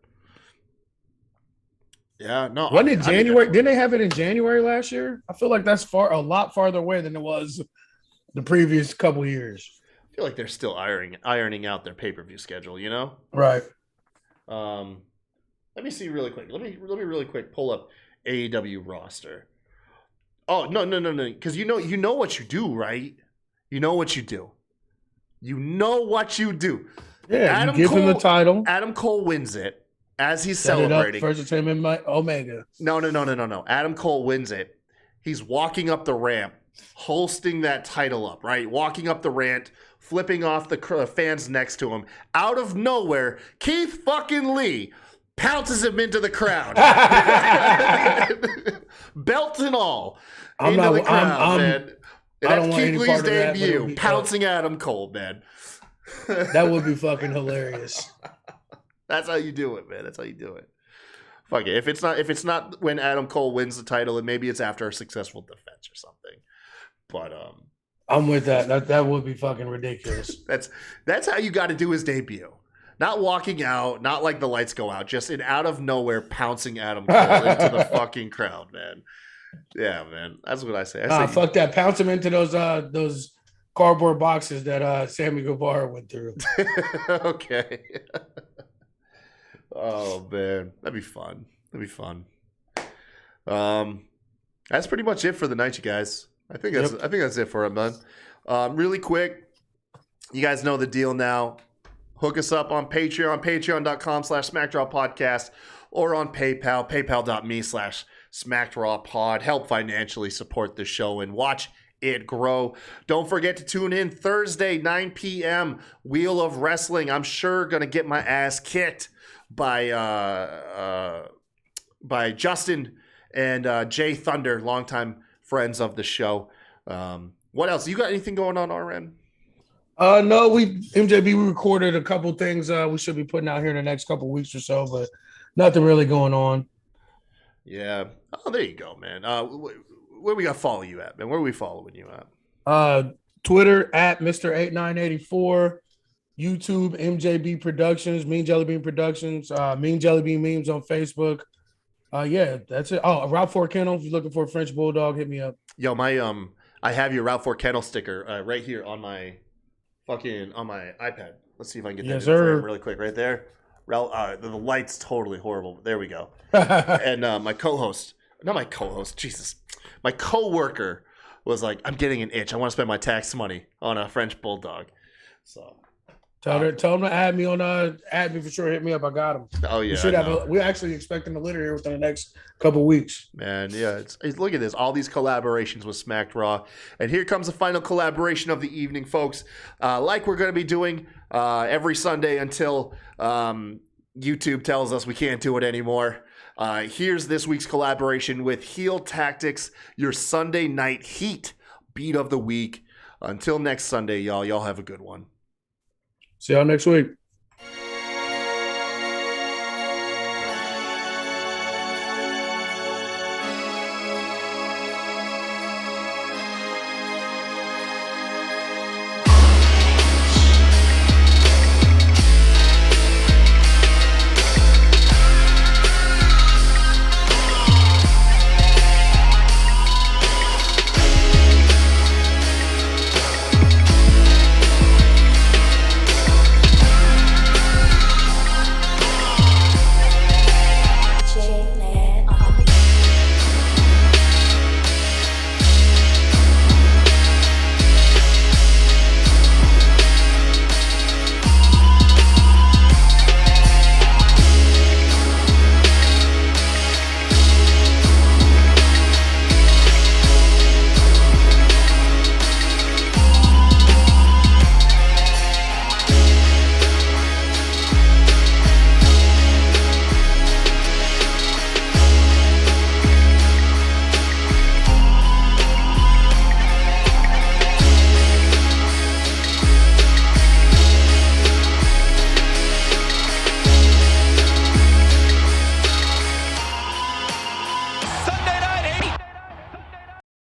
Speaker 1: Yeah, no.
Speaker 2: Wasn't it January? Didn't they have it in January last year? I feel like that's a lot farther away than it was the previous couple years.
Speaker 1: I feel like they're still ironing out their pay-per-view schedule,
Speaker 2: Right.
Speaker 1: Let me see really quick. Let me really quick pull up AEW roster. Oh, no. Because you know what you do, right? You know what you do.
Speaker 2: Yeah, you give him the title.
Speaker 1: Adam Cole wins it as he's celebrating.
Speaker 2: Versus him and Omega.
Speaker 1: No. Adam Cole wins it. He's walking up the ramp, hoisting that title up, right? Walking up the ramp, flipping off the fans next to him. Out of nowhere, Keith fucking Lee pounces him into the crowd. Belt and all. The crowd, man. That's Keith Lee's debut, pouncing Adam Cole, man.
Speaker 2: That would be fucking hilarious.
Speaker 1: That's how you do it, man. That's how you do it. Fuck it. If it's not when Adam Cole wins the title, and maybe it's after a successful defense or something. But
Speaker 2: I'm with that. That would be fucking ridiculous.
Speaker 1: That's how you got to do his debut. Not walking out, not like the lights go out, just in out of nowhere pouncing Adam Cole into the fucking crowd, man. Yeah, man. That's what I say. I say
Speaker 2: Fuck that. Pounce him into those cardboard boxes that Sammy Guevara went through.
Speaker 1: Okay. Oh man, that'd be fun. That's pretty much it for the night, you guys. I think that's it for it, man. Really quick, you guys know the deal now. Hook us up on Patreon, patreon.com/SmackDrawPodcast, or on PayPal, paypal.me/SmackDrawPod. Help financially support the show and watch it grow. Don't forget to tune in Thursday, 9 p.m. Wheel of Wrestling. I'm sure gonna get my ass kicked by Justin and Jay Thunder, longtime friends of the show. What else? You got anything going on our end?
Speaker 2: No, we recorded a couple things we should be putting out here in the next couple weeks or so, but nothing really going on.
Speaker 1: Yeah. Oh, there you go, man. Where we got to follow you at, man? Where are we following you at?
Speaker 2: Twitter at Mr.8984, YouTube MJB Productions, Mean Jelly Bean Productions, Mean Jelly Bean Memes on Facebook. Yeah, that's it. Oh, Route 4 Kennel. If you're looking for a French Bulldog, hit me up.
Speaker 1: Yo, I have your Route 4 Kennel sticker right here on my iPad. Let's see if I can get that in frame really quick. Right there. The light's totally horrible. There we go. And my coworker was like, "I'm getting an itch. I want to spend my tax money on a French Bulldog." So
Speaker 2: tell them to add me for sure. Hit me up. I got them.
Speaker 1: Oh yeah,
Speaker 2: we're actually expecting a litter here within the next couple weeks.
Speaker 1: Man, yeah, it's look at this. All these collaborations with Smacked Raw, and here comes the final collaboration of the evening, folks. Like we're going to be doing every Sunday until YouTube tells us we can't do it anymore. Here's this week's collaboration with Heel Tactics, your Sunday Night Heat beat of the week. Until next Sunday, y'all have a good one.
Speaker 2: See y'all next week.